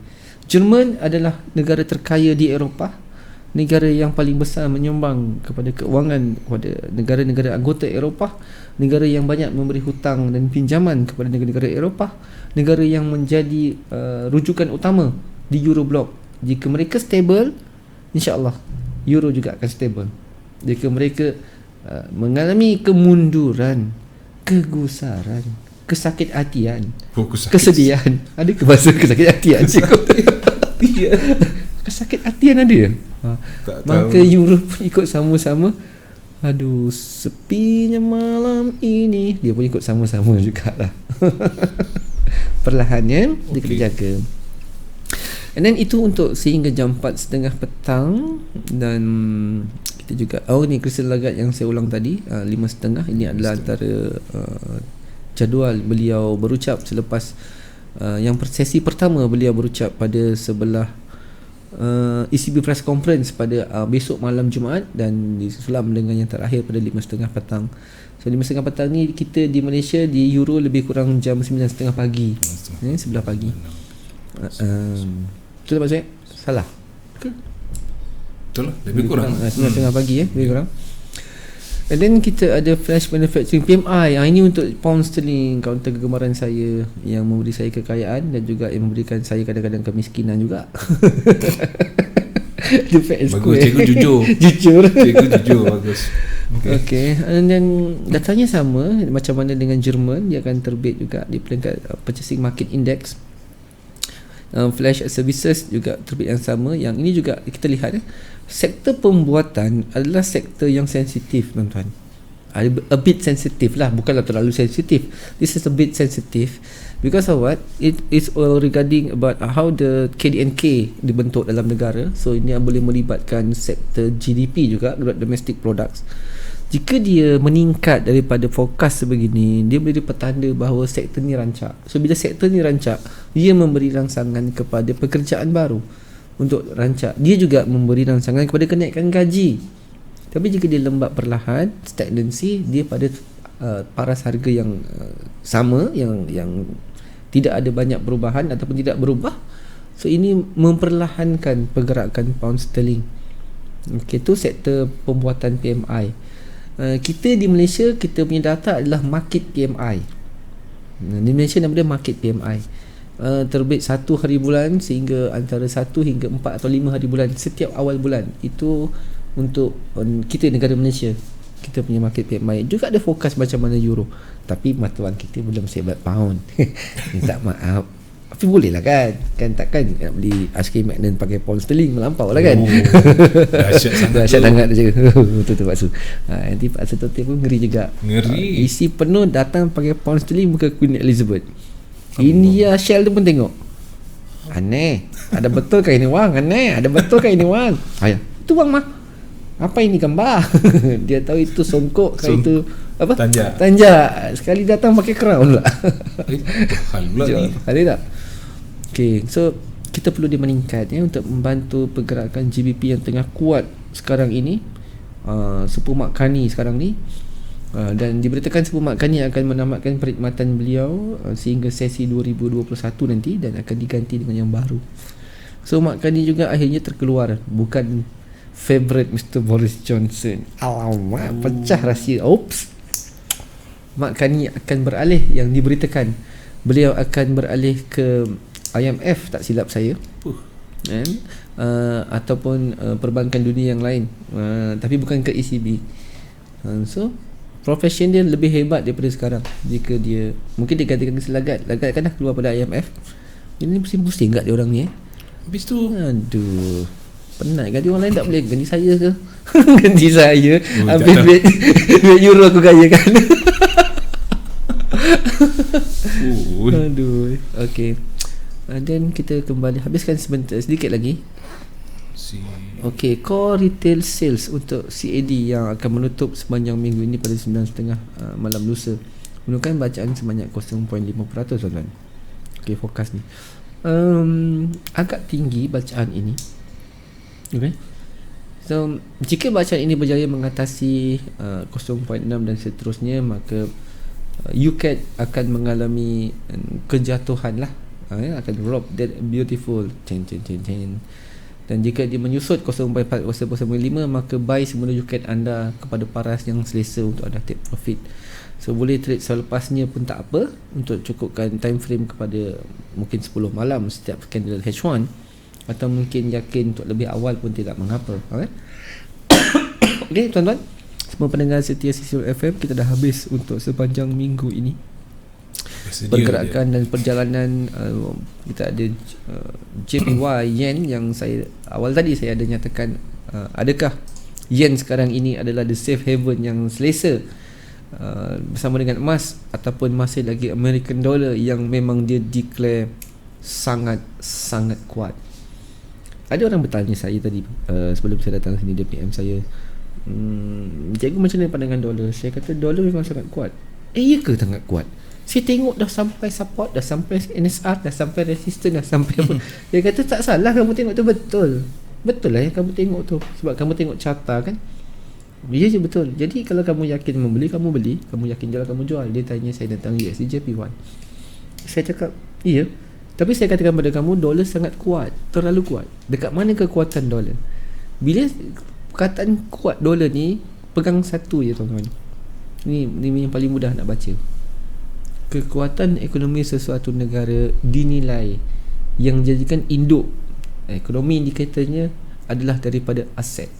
[SPEAKER 2] Jerman adalah negara terkaya di Eropah, negara yang paling besar menyumbang kepada keuangan kepada negara-negara anggota Eropah, negara yang banyak memberi hutang dan pinjaman kepada negara-negara Eropah, negara yang menjadi rujukan utama di Euroblock. Jika mereka stable, insya-Allah euro juga akan stable. Jika mereka mengalami kemunduran, kegusaran, kesakit hatian, kesedihan, ada ke bahasa kesakit hatian? Kesakit hatian ada. Maka euro pun ikut sama-sama. Aduh, sepinya malam ini, dia pun ikut sama-sama jugalah. Perlahannya dia kena jaga. And then itu untuk sehingga jam 4.30 petang. Dan kita juga, ni Christine Lagarde yang saya ulang tadi, 5.30. Ini adalah antara jadual beliau berucap selepas yang sesi pertama beliau berucap pada sebelah ECB press conference pada besok malam Jumaat, dan disulam dengan yang terakhir pada 5.30 petang. So 5.30 petang ni kita di Malaysia, di Euro lebih kurang jam 9.30 pagi. 11 pagi. Betul tak Pak Syed? Salah ke?
[SPEAKER 1] Betul lah, lebih kurang
[SPEAKER 2] 9.30 pagi lebih kurang. And then kita ada Flash Manufacturing PMI. Ini untuk pound sterling, kaunter kegemaran saya, yang memberi saya kekayaan dan juga yang memberikan saya kadang-kadang kemiskinan juga.
[SPEAKER 1] Bagus, cikgu jujur. Cikgu jujur, bagus.
[SPEAKER 2] Okay. And then datanya sama macam mana dengan Jerman, dia akan terbit juga di peringkat Purchasing Market Index. Flash Services juga terbit yang sama. Yang ini juga kita lihat sektor pembuatan adalah sektor yang sensitif, tuan-tuan. A bit sensitif lah, bukanlah terlalu sensitif. This is a bit sensitive because of what? It is all regarding about how the KDNK dibentuk dalam negara. So ini boleh melibatkan sektor GDP juga, Gross Domestic Products. Jika dia meningkat daripada forecast sebegini, dia boleh petanda bahawa sektor ni rancak. So bila sektor ni rancak, dia memberi rangsangan kepada pekerjaan baru untuk rancak. Dia juga memberi rangsangan kepada kenaikan gaji. Tapi jika dia lembat perlahan, stagnancy, dia pada paras harga yang sama, yang tidak ada banyak perubahan ataupun tidak berubah, So ini memperlahankan pergerakan pound sterling. Okey, tu sektor pembuatan PMI. Kita di Malaysia, kita punya data adalah market PMI. Di Malaysia nama dia market PMI. Terbit 1 hari bulan sehingga antara 1 hingga 4 atau 5 hari bulan setiap awal bulan. Itu untuk kita negara Malaysia, kita punya market PMI. Juga ada fokus macam mana euro, tapi mata wang kita belum sehebat pound. Minta maaf. Tapi boleh lah kan takkan nak beli aiskrim Magnum pakai pound sterling, melampau lah kan. Dahsyat sangat je. Betul Pak Su. Nanti Pak Su pun ngeri juga. Isi penuh datang pakai pound sterling bukan Queen Elizabeth. India Shell tu pun tengok, aneh, ada betul kan ini wang? Aneh, ada betul kan ini wang? Ayah, itu wang mah. Apa ini gambar? Dia tahu itu songkok kan, itu apa? Tanja. Sekali datang pakai crown pula.
[SPEAKER 1] Hal pula ni.
[SPEAKER 2] Ada tak? Okay, so kita perlu dia meningkat untuk membantu pergerakan GBP yang tengah kuat sekarang ini. Supermark Kani sekarang ni, dan diberitakan Supermark Kani akan menamatkan perkhidmatan beliau sehingga sesi 2021 nanti dan akan diganti dengan yang baru. So Mak Kani juga akhirnya terkeluar, bukan favorite Mr. Boris Johnson. Alamak, pecah rahsia. Oops. Mak Kani akan beralih, yang diberitakan beliau akan beralih ke IMF, tak silap saya, ataupun perbankan dunia yang lain, tapi bukan ke ECB. So profession dia lebih hebat daripada sekarang. Jika dia mungkin dia katakan selagat kan dah keluar pada IMF. Ini pusing-pusing kat dia orang ni.
[SPEAKER 1] Habis tu
[SPEAKER 2] aduh, penat kan dia orang lain tak boleh ganti saya ke? Ganti saya. Habis duit euro aku kaya kan. Aduh. Okay, then kita kembali, habiskan sedikit lagi. Okay, core retail sales untuk CAD yang akan menutup sepanjang minggu ini pada 9.30 malam lusa menunjukkan bacaan sebanyak 0.5%, tuan-tuan. Okay, fokus ni agak tinggi bacaan ini. Okay, so jika bacaan ini berjaya mengatasi 0.6 dan seterusnya, maka UCAD akan mengalami kejatuhan lah, akan drop that beautiful dan jika dia menyusut 0.4, 0.5, maka buy semula UCAD anda kepada paras yang selesa untuk anda take profit. So boleh trade selepasnya pun tak apa, untuk cukupkan time frame kepada mungkin 10 malam setiap candle H1, atau mungkin yakin untuk lebih awal pun tidak mengapa. Okay, tuan-tuan, semua pendengar setia Cecil FM, kita dah habis untuk sepanjang minggu ini. Pergerakan dan perjalanan kita ada JPY Yen yang saya awal tadi saya ada nyatakan, adakah Yen sekarang ini adalah the safe haven yang selesa bersama dengan emas, ataupun masih lagi American dollar yang memang dia declare sangat kuat. Ada orang bertanya saya tadi sebelum saya datang sini, dia PM saya, cikgu macam mana pandangan dolar? Saya kata dolar memang sangat kuat. Ya ke sangat kuat? Saya tengok dah sampai support, dah sampai NSR, dah sampai resistance, dah sampai apa. Dia kata tak salah kamu tengok tu, betul lah yang kamu tengok tu, sebab kamu tengok carta kan. Ya je, betul. Jadi kalau kamu yakin membeli, kamu beli. Kamu yakin jual, kamu jual. Dia tanya saya tentang USD/JPY. Saya cakap iya, tapi saya katakan pada kamu, dolar sangat kuat, terlalu kuat. Dekat mana kekuatan dolar? Bila perkataan kuat dolar ni, pegang satu je tuan-tuan. Ni yang paling mudah nak baca. Kekuatan ekonomi sesuatu negara dinilai, yang jadikan induk ekonomi indikatornya adalah daripada aset.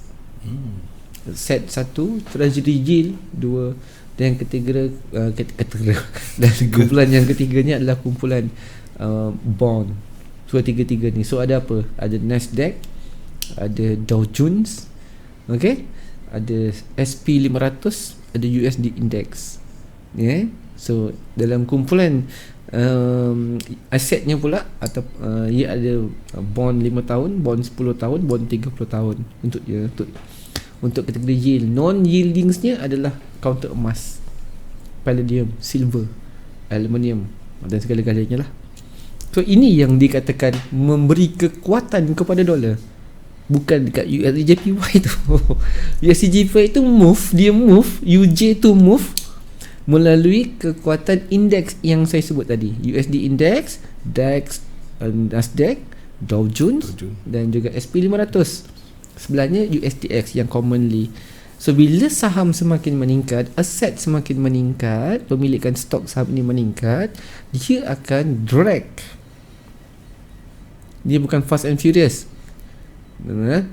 [SPEAKER 2] Aset satu, treasury yield dua, dan yang ketiga dan kumpulan yang ketiganya adalah kumpulan bond. So tiga-tiga ni. So ada apa? Ada Nasdaq, ada Dow Jones, okay, ada SP500, ada USD Index. So dalam kumpulan asetnya pula, atau ia ada bond 5 tahun, bond 10 tahun, bond 30 tahun. Untuk kategori yield, non yieldingsnya adalah counter emas, palladium, silver, aluminium dan segala-galanya lah. So ini yang dikatakan memberi kekuatan kepada dolar, bukan dekat USD/JPY tu. USD/JPY tu dia move, UJ tu move melalui kekuatan indeks yang saya sebut tadi. USD Index, DAX, Nasdaq, Dow Jones dan juga SP500. Sebelahnya USDX yang commonly. So bila saham semakin meningkat, aset semakin meningkat, pemilikan stok saham ini meningkat, dia akan drag. Dia bukan fast and furious.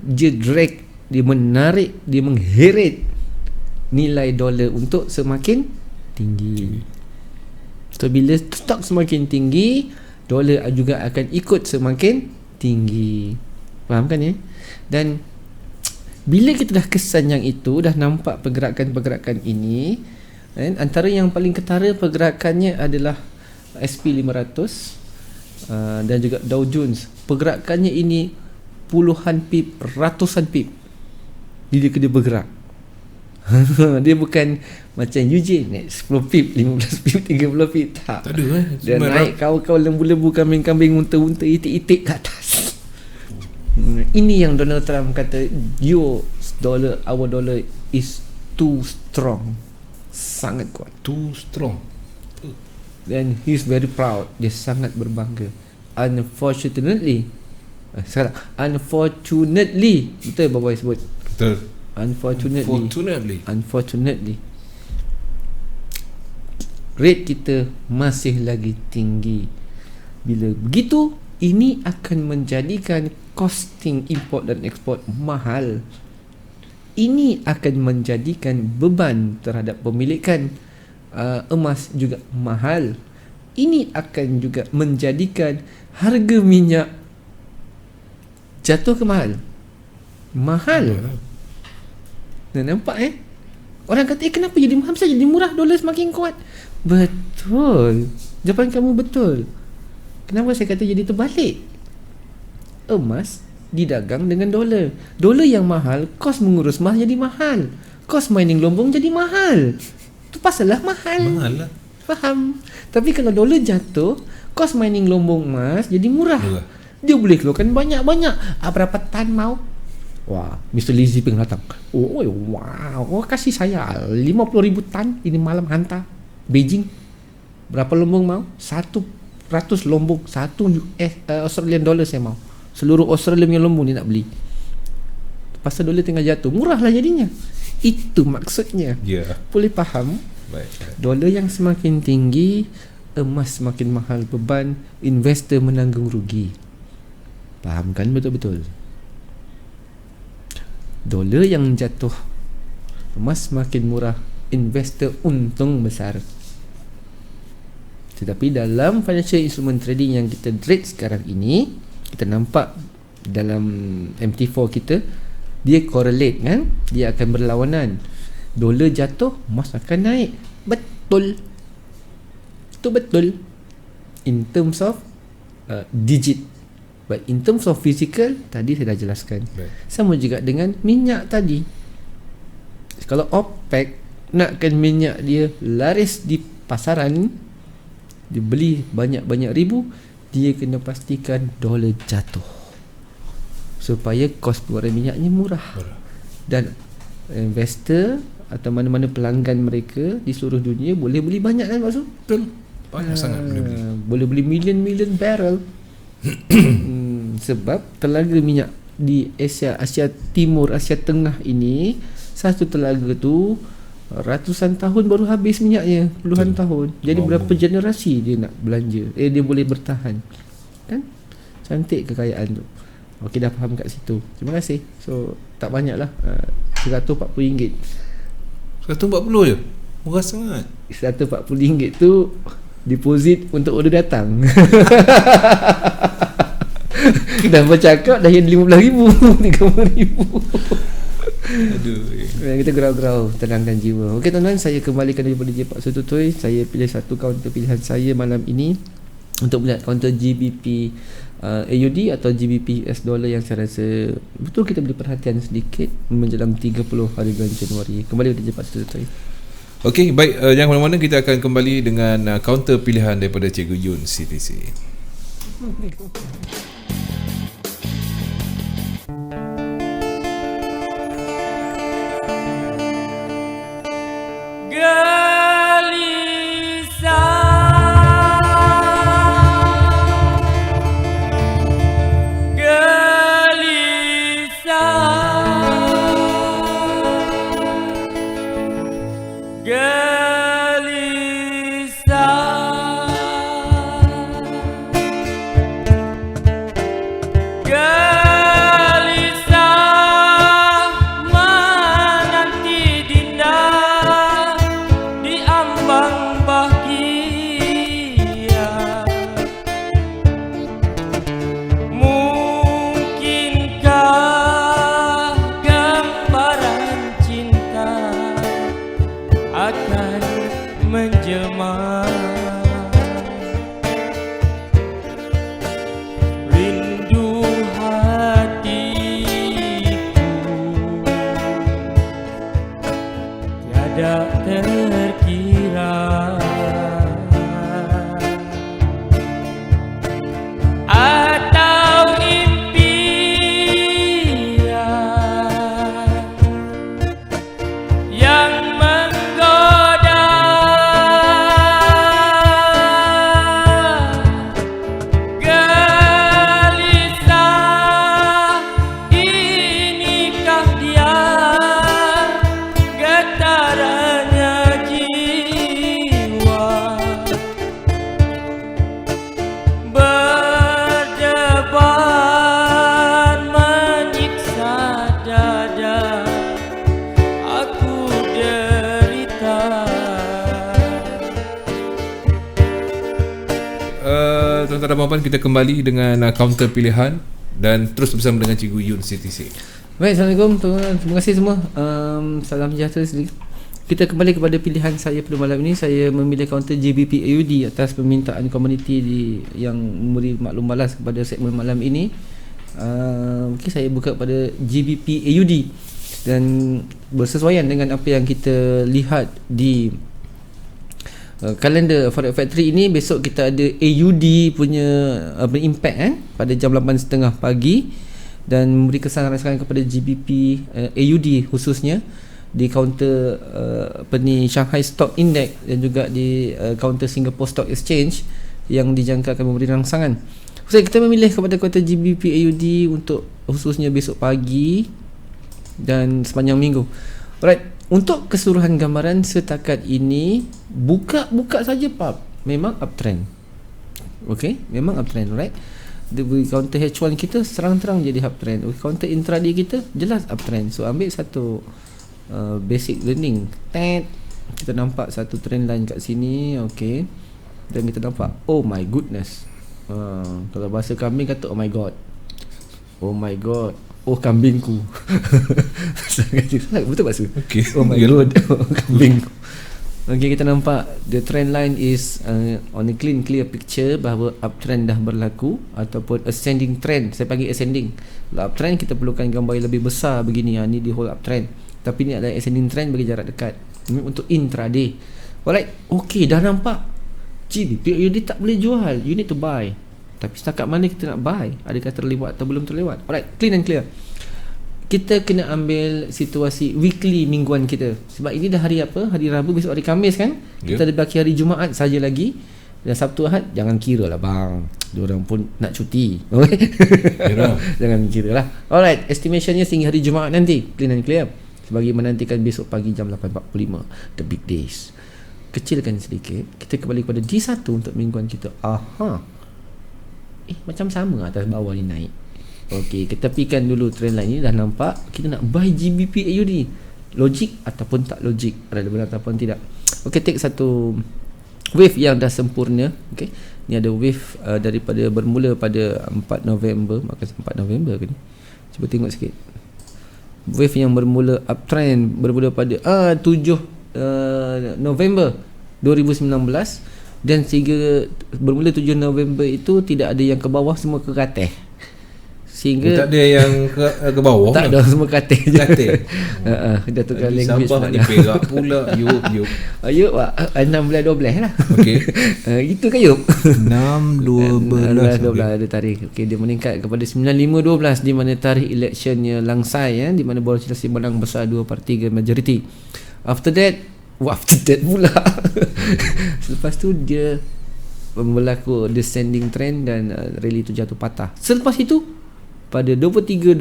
[SPEAKER 2] Dia drag, dia menarik, dia mengheret nilai dolar untuk semakin tinggi. So bila stok semakin tinggi, dolar juga akan ikut semakin tinggi. Faham kan ya? Dan bila kita dah kesan yang itu, dah nampak pergerakan-pergerakan ini, antara yang paling ketara pergerakannya adalah SP500 dan juga Dow Jones. Pergerakannya ini puluhan pip, ratusan pip bila dia bergerak. Dia bukan macam Eugene naik 10 pip, 15 pip, 30 pip. Tak
[SPEAKER 1] ada
[SPEAKER 2] dia naik kau-kau lembu-lembu, kambing-kambing, unta-unta, itik-itik ke atas. Ini yang Donald Trump kata, our dollar is too strong. Sangat kuat.
[SPEAKER 1] Too strong.
[SPEAKER 2] Dan he's very proud. Dia sangat berbangga. Unfortunately, betul Bapa sebut.
[SPEAKER 1] Betul.
[SPEAKER 2] Unfortunately, rate kita masih lagi tinggi. Bila begitu, ini akan menjadikan costing import dan ekspor mahal. Ini akan menjadikan beban terhadap pemilikan emas juga mahal. Ini akan juga menjadikan harga minyak jatuh ke mahal. Nampak orang kata kenapa jadi mahal, bisa jadi murah, dolar semakin kuat. Betul, jawapan kamu betul. Kenapa saya kata jadi terbalik? Emas didagang dengan dolar. Dolar yang mahal, kos mengurus emas jadi mahal. Kos mining lombong jadi mahal. Itu pasal lah mahal.
[SPEAKER 1] Mahal lah.
[SPEAKER 2] Faham? Tapi kalau dolar jatuh, kos mining lombong emas jadi murah. Dia boleh keluarkan banyak-banyak. Berapa tan mau? Wah, Mr. Li Jinping datang. Wow, kasih saya 50,000 tan ini malam hantar Beijing. Berapa lombong mau? 100 lombong, 1 Australian dollar saya mau. Seluruh Australia punya lombong dia nak beli. Pasal dolar tengah jatuh, murah lah jadinya. Itu maksudnya. Boleh faham?
[SPEAKER 1] Baik.
[SPEAKER 2] Dolar yang semakin tinggi, emas semakin mahal, beban investor menanggung rugi. Faham kan betul-betul? Dolar yang jatuh, emas semakin murah, investor untung besar. Tetapi dalam financial instrument trading yang kita trade sekarang ini, kita nampak dalam MT4 kita, dia correlate kan, dia akan berlawanan. Dolar jatuh, emas akan naik. Betul. Itu betul in terms of digit, but in terms of physical, tadi saya dah jelaskan. Sama juga dengan minyak tadi. Kalau OPEC nakkan minyak dia laris di pasaran, dia beli banyak-banyak ribu, dia kena pastikan dolar jatuh supaya kos keluaran minyaknya murah. Dan investor atau mana-mana pelanggan mereka di seluruh dunia boleh beli banyak kan maksud?
[SPEAKER 1] Betul. Banyak sangat boleh beli.
[SPEAKER 2] Boleh beli million barrel. Sebab telaga minyak di Asia Timur, Asia Tengah ini, satu telaga tu ratusan tahun baru habis minyaknya, puluhan tahun. Jadi berapa generasi dia nak belanja, dia boleh bertahan. Kan cantik kekayaan tu. Okey, dah faham kat situ. Terima kasih. So tak banyak lah, RM140.
[SPEAKER 1] 140 je? Murah sangat.
[SPEAKER 2] RM140 tu deposit untuk order datang. Dah bercakap dah yang RM15,000, RM30,000.
[SPEAKER 1] Aduh.
[SPEAKER 2] Kita gurau-gurau, tenangkan jiwa. Okey tuan-tuan, saya kembalikan daripada Pak Sututui. Saya pilih satu kaunter pilihan saya malam ini untuk melihat kaunter GBP AUD atau GBP US dollar yang saya rasa betul kita beri perhatian sedikit menjelang 30 hari bulan Januari. Kembali kepada Pak Sututui.
[SPEAKER 1] Okey, baik, jangan mana-mana, kita akan kembali dengan kaunter pilihan daripada Cikgu Yun CTC. tuan-tuan dan puan-puan, kita kembali dengan kaunter pilihan dan terus bersama dengan Cikgu Yun CTC.
[SPEAKER 2] Baik, Assalamualaikum tuan-tuan. Terima kasih semua. Salam sejahtera sedikit. Kita kembali kepada pilihan saya pada malam ini. Saya memilih kaunter GBP AUD atas permintaan komuniti yang memberi maklum balas kepada segmen malam ini. Okay, saya buka pada GBP AUD dan bersesuaian dengan apa yang kita lihat di kalender Forex Factory ini. Besok kita ada AUD punya impact pada jam 8.30 pagi dan memberi kesan rasakan kepada GBP AUD khususnya di kaunter Shanghai Stock Index dan juga di kaunter Singapore Stock Exchange yang dijangka akan memberi rangsangan. So, kita memilih kepada kaunter GBP AUD untuk khususnya besok pagi dan sepanjang minggu. Alright, untuk keseluruhan gambaran setakat ini buka saja pub memang uptrend. Okey, memang uptrend, right? The counter H1 kita serang-terang jadi uptrend. Counter intraday kita jelas uptrend. So ambil satu basic learning. Kita nampak satu trend line kat sini, okey. Dan kita nampak oh my goodness. Kalau bahasa kambing kata oh my god. Oh my god. Oh kambingku. Betul bahasa?
[SPEAKER 1] Okay.
[SPEAKER 2] Oh my god. Oh kambingku. Okay, kita nampak the trend line is on a clear picture bahawa uptrend dah berlaku ataupun ascending trend. Saya panggil ascending. Kalau uptrend kita perlukan gambar yang lebih besar begini. Ni di whole uptrend. Tapi ni adalah ascending trend bagi jarak dekat. Ini untuk intraday. Alright, okay, dah nampak GBP USD tak boleh jual. You need to buy. Tapi setakat mana kita nak buy? Adakah terlewat atau belum terlewat? Alright, clean and clear. Kita kena ambil situasi weekly mingguan kita. Sebab ini dah hari apa? Hari Rabu, besok hari Khamis kan? Kita ada baki hari Jumaat saja lagi. Dan Sabtu Ahad jangan kira lah bang. Diorang pun nak cuti. Jangan kira lah. Alright, estimationnya sehingga hari Jumaat nanti. Clean and clear. Sebagi menantikan besok pagi jam 8.45 the big days. Kecilkan sedikit. Kita kembali kepada D1 untuk mingguan kita. Macam sama atas bawah ni naik. Okey, kita tepikan dulu trend line ni. Dah nampak kita nak buy GBP AUD. Logik ataupun tak logik, ada benar ataupun tidak. Okey, take satu wave yang dah sempurna. Okey, ni ada wave daripada bermula pada 4 November. Maka 4 November ke ni? Cuba tengok sikit. Wave yang bermula uptrend bermula pada 7 November 2019 dan sehingga bermula 7 November itu tidak ada yang ke bawah, semua ke atas. Sehingga
[SPEAKER 1] tak ada yang ke bawah.
[SPEAKER 2] Tak ada, semua ke atas je. Dah tukar language
[SPEAKER 1] Sabah ni Perak pula. Yup
[SPEAKER 2] Pak 16-12 lah.
[SPEAKER 1] Okey.
[SPEAKER 2] Itu kan Yup
[SPEAKER 1] 6-12
[SPEAKER 2] ada tarikh. Okey, dia meningkat kepada 95-12 di mana tarikh electionnya langsai di mana Boris Johnson menang besar 2/3 majority. After that pula selepas tu dia berlaku descending trend dan rally tu jatuh patah. Selepas itu pada 23.12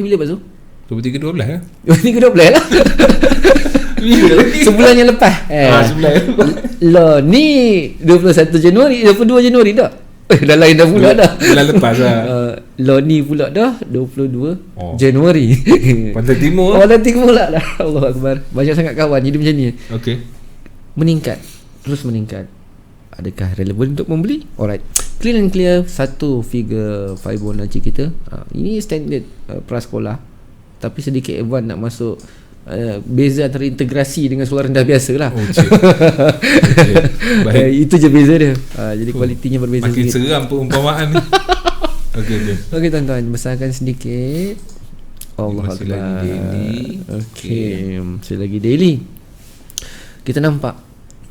[SPEAKER 2] bila Pak Zul?
[SPEAKER 1] 23.12 ya?
[SPEAKER 2] 23.12 lah. Sebulan yang lepas.
[SPEAKER 1] Sebulan.
[SPEAKER 2] Lah ni 21 Januari, 22 Januari dah. Dah lain dah pula dah.
[SPEAKER 1] Bulan lepas lah.
[SPEAKER 2] Lah ni pula dah 22 Januari.
[SPEAKER 1] Pantai Timur.
[SPEAKER 2] Pantai Timur lah dah. Allahu Akbar. Banyak sangat kawan hidup macam ni.
[SPEAKER 1] Okey.
[SPEAKER 2] Meningkat. Terus meningkat. Adakah relevan untuk membeli? Alright. Clean and clear satu figure Fibonacci kita. Ini standard prasekolah. Tapi sedikit advance nak masuk beza antara integrasi dengan suara rendah biasa lah. Itu je beza dia. Jadi kualitinya berbeza.
[SPEAKER 1] Makin sedikit. Seram perumpamaan ni.
[SPEAKER 2] Okey tuan-tuan, besarkan sedikit. Allah Akbar. Okey, masih lagi daily. Kita nampak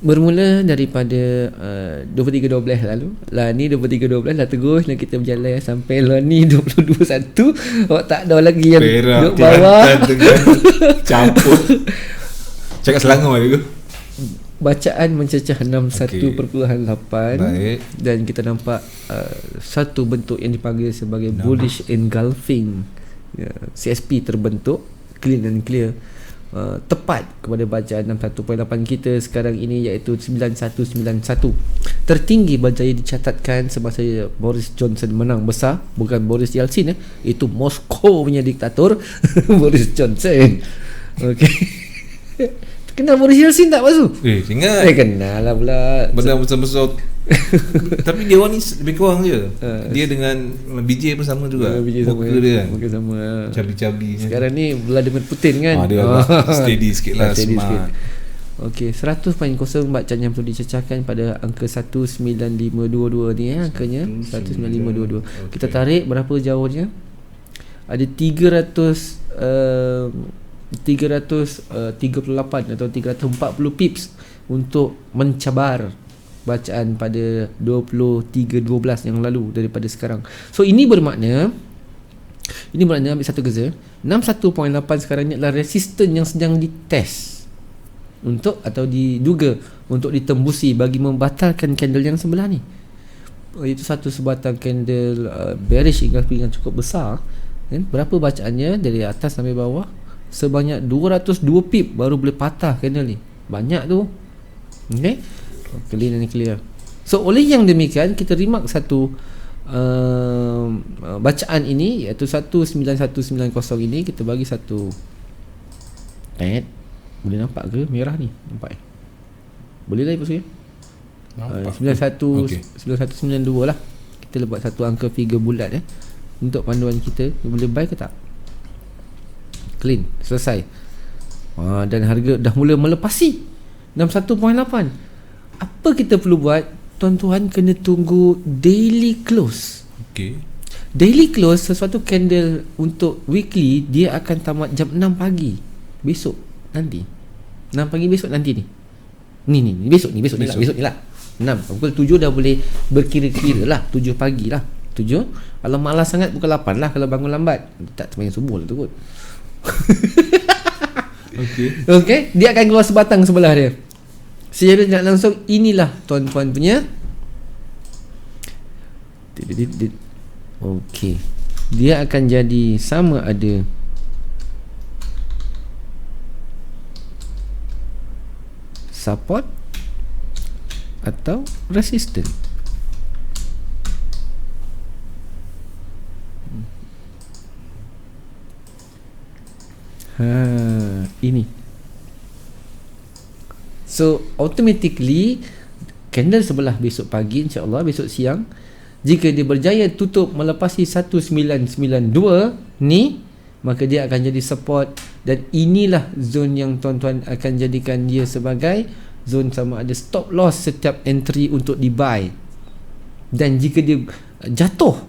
[SPEAKER 2] bermula daripada 23.12 lalu. Lah ni 23.12 dah terus dan kita berjalan sampai lah ni 22.1. Tak ada lagi yang
[SPEAKER 1] Perak,
[SPEAKER 2] duduk bawah.
[SPEAKER 1] Campur. Cakap Selangor juga.
[SPEAKER 2] Bacaan mencecah 61.8.
[SPEAKER 1] Baik.
[SPEAKER 2] Dan kita nampak satu bentuk yang dipanggil sebagai bullish engulfing. CSP terbentuk clean and clear. Tepat kepada bacaan 61.8 kita sekarang ini, iaitu 9191. Tertinggi berjaya dicatatkan semasa Boris Johnson menang besar. Bukan Boris Yeltsin, itu Moskow punya diktator. Boris Johnson. Okey. Kenal Maurice Yeltsin tak Pasu?
[SPEAKER 1] Ingat
[SPEAKER 2] Kenal lah pula.
[SPEAKER 1] benda besar-besar. Tapi dia orang ni lebih kurang je. Dia dengan BJ pun sama juga.
[SPEAKER 2] BJ sama,
[SPEAKER 1] muka dia kan
[SPEAKER 2] muka sama.
[SPEAKER 1] cabi-cabi.
[SPEAKER 2] Sekarang ni Vladimir Putin kan.
[SPEAKER 1] Dia steady sikit lah,
[SPEAKER 2] Steady
[SPEAKER 1] smart
[SPEAKER 2] sikit. Okey, 100.0 bacaan yang perlu dicecahkan pada angka 19522 ni angkanya 19522. Kita tarik berapa jauhnya? Ada 338 atau 340 pips untuk mencabar bacaan pada 23.12 yang lalu daripada sekarang. So ini bermakna ambil satu kerja 61.8 sekarang ni adalah resisten yang sedang dites untuk atau diduga untuk ditembusi bagi membatalkan candle yang sebelah ni. Itu satu sebatang candle bearish yang cukup besar kan? Berapa bacaannya dari atas sampai bawah? Sebanyak 202 pip baru boleh patah candle ni. Banyak tu. Okay, clear ni clear. So oleh yang demikian kita remark satu bacaan ini iaitu 19190 ini kita bagi satu boleh nampak ke merah ni? Nampak boleh lah Ibu
[SPEAKER 1] nampak
[SPEAKER 2] 9192 lah. Kita buat satu angka figure bulat untuk panduan kita. Boleh buy ke tak? Clean, selesai. Dan harga dah mula melepasi 61.8. Apa kita perlu buat? Tuan-tuan kena tunggu daily close. Daily close sesuatu candle untuk weekly dia akan tamat jam 6 pagi besok nanti. 6 pagi besok nanti ni. Ni besok ni lah. 6 pukul 7 dah boleh berkira-kira lah. 7 pagi lah. 7. Kalau malas sangat pukul 8 lah kalau bangun lambat. Tak termain subuh lah tu kot. Okay, dia akan keluar sebatang sebelah dia. Secara tidak langsung inilah tuan-tuan punya. Okay, dia akan jadi sama ada support atau resistance. Ini. So automatically candle sebelah besok pagi, insya-Allah besok siang, jika dia berjaya tutup melepasi 1992 ni, maka dia akan jadi support. Dan inilah zone yang tuan-tuan akan jadikan dia sebagai zone sama ada stop loss setiap entry untuk di buy. Dan jika dia jatuh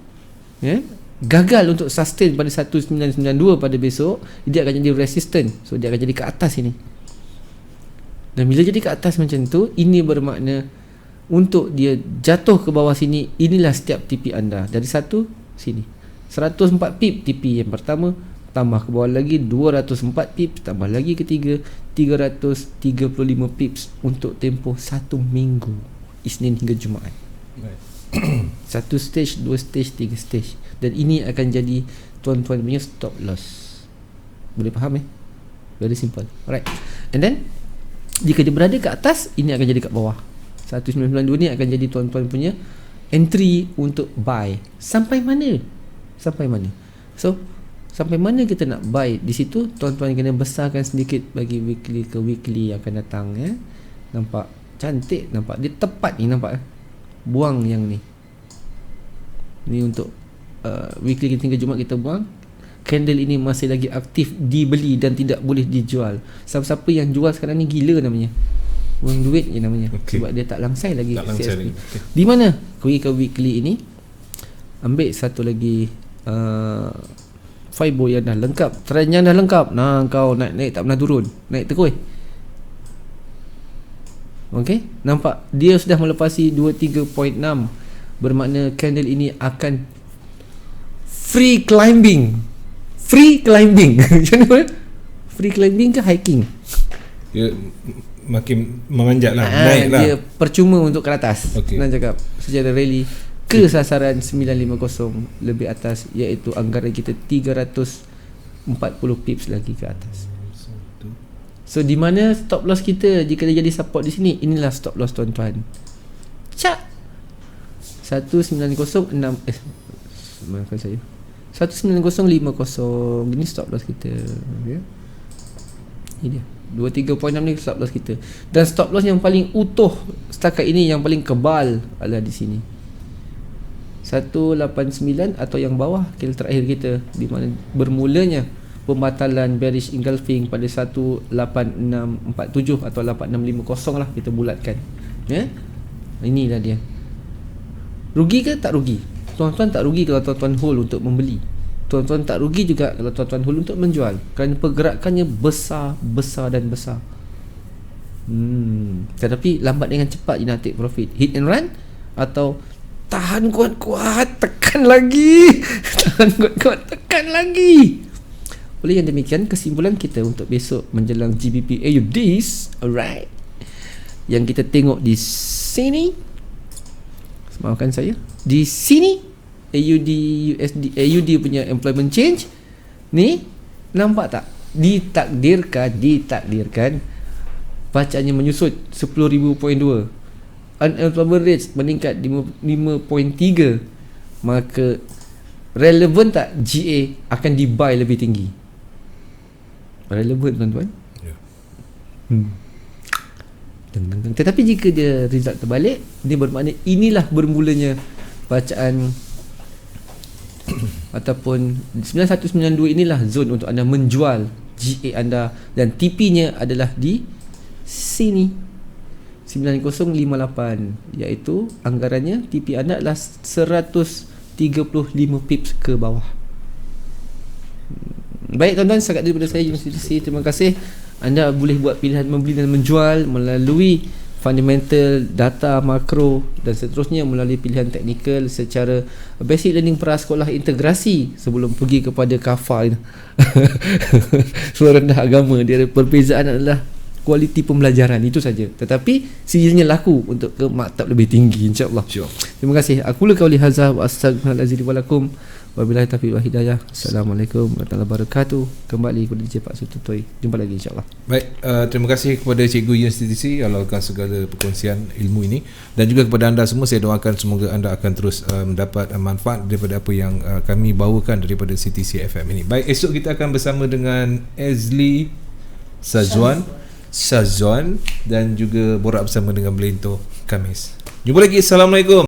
[SPEAKER 2] gagal untuk sustain pada 1992 pada besok, dia akan jadi resistant. So dia akan jadi ke atas ini. Dan bila jadi ke atas macam tu, ini bermakna untuk dia jatuh ke bawah sini, inilah setiap TP anda. Dari satu sini 104 pip TP yang pertama, tambah ke bawah lagi 204 pips, tambah lagi ketiga 335 pips untuk tempoh 1 minggu, Isnin hingga Jumaat. Satu stage, dua stage, tiga stage. Dan ini akan jadi tuan-tuan punya stop loss. Boleh faham Very simple. Alright. And then jika dia berada ke atas, ini akan jadi kat bawah. 1992 ni akan jadi tuan-tuan punya entry untuk buy. Sampai mana? So sampai mana kita nak buy di situ, tuan-tuan kena besarkan sedikit bagi weekly ke weekly yang akan datang. Nampak cantik, nampak dia tepat ni, nampak buang yang ni untuk weekly hingga Jumaat kita buang. Candle ini masih lagi aktif dibeli dan tidak boleh dijual. Siapa-siapa yang jual sekarang ni gila namanya, buang duit je namanya. Sebab dia tak langsai lagi. Di mana pergi ke weekly ini, ambil satu lagi Fibo yang dah lengkap, trend yang dah lengkap. Kau naik tak pernah turun, naik terus. Okay, nampak dia sudah melepasi 23.6. Bermakna candle ini akan free climbing. Macam mana? Free climbing ke hiking?
[SPEAKER 1] Dia makin memanjat lah, naik lah.
[SPEAKER 2] Dia percuma untuk ke atas. Nak cakap secara rally ke sasaran 950 lebih atas, iaitu anggaran kita 340 pips lagi ke atas. So di mana stop loss kita jika dia jadi support di sini? Inilah stop loss tuan-tuan. Cak 1906 maafkan saya, 19050. Ini stop loss kita. Ini dia. 23.6 ni stop loss kita. Dan stop loss yang paling utuh setakat ini, yang paling kebal adalah di sini 189 atau yang bawah kira terakhir kita, di mana bermulanya pembatalan bearish engulfing pada 18647 atau 8650 lah kita bulatkan. Ya, inilah dia. Rugi ke tak rugi? Tuan-tuan tak rugi kalau tuan-tuan hold untuk membeli. Tuan-tuan tak rugi juga kalau tuan-tuan hold untuk menjual, kerana pergerakannya besar dan besar. Tetapi lambat dengan cepat je nak take profit. Hit and run atau tahan kuat-kuat, tekan lagi. Tahan kuat-kuat, tekan lagi. Oleh yang demikian, kesimpulan kita untuk besok menjelang GBP AUDs, alright, yang kita tengok di sini, maafkan saya, di sini AUD USD, AUD punya employment change ni, nampak tak? Ditakdirkan bacaannya menyusut 10,000.2, unemployment rate meningkat 5.3, maka relevan tak GA akan di-buy lebih tinggi? Relevan, tuan-tuan. Tetapi jika dia result terbalik, dia bermakna inilah bermulanya bacaan ataupun 9192 inilah zone untuk anda menjual GA anda, dan TP nya adalah di sini 9058, iaitu anggarannya TP anda adalah 135 pips ke bawah. Baik tuan-tuan, setakat daripada saya Yunus Idrisi. Terima kasih. Anda boleh buat pilihan membeli dan menjual melalui fundamental, data, makro dan seterusnya, melalui pilihan teknikal secara basic learning prasekolah integrasi sebelum pergi kepada kafar sekolah rendah agama. Dia perbezaan adalah kualiti pembelajaran, itu saja. Tetapi sijilnya laku untuk ke maktab lebih tinggi, insya-Allah. Terima kasih. Aku la qauli hadza wa astaghfirullahalazim wa lakum. Wabillahi taufiq wal hidayah. Assalamualaikum warahmatullahi wabarakatuh. Kembali kepada DJ Pak Sututoi. Jumpa lagi, insya-Allah.
[SPEAKER 1] Baik, terima kasih kepada Cikgu Institusi alalkan segala perkongsian ilmu ini, dan juga kepada anda semua. Saya doakan semoga anda akan terus mendapat manfaat daripada apa yang kami bawakan daripada CTC FM ini. Baik, esok kita akan bersama dengan Ezli Sazwan dan juga borak bersama dengan Belento Kamis. Jumpa lagi. Assalamualaikum.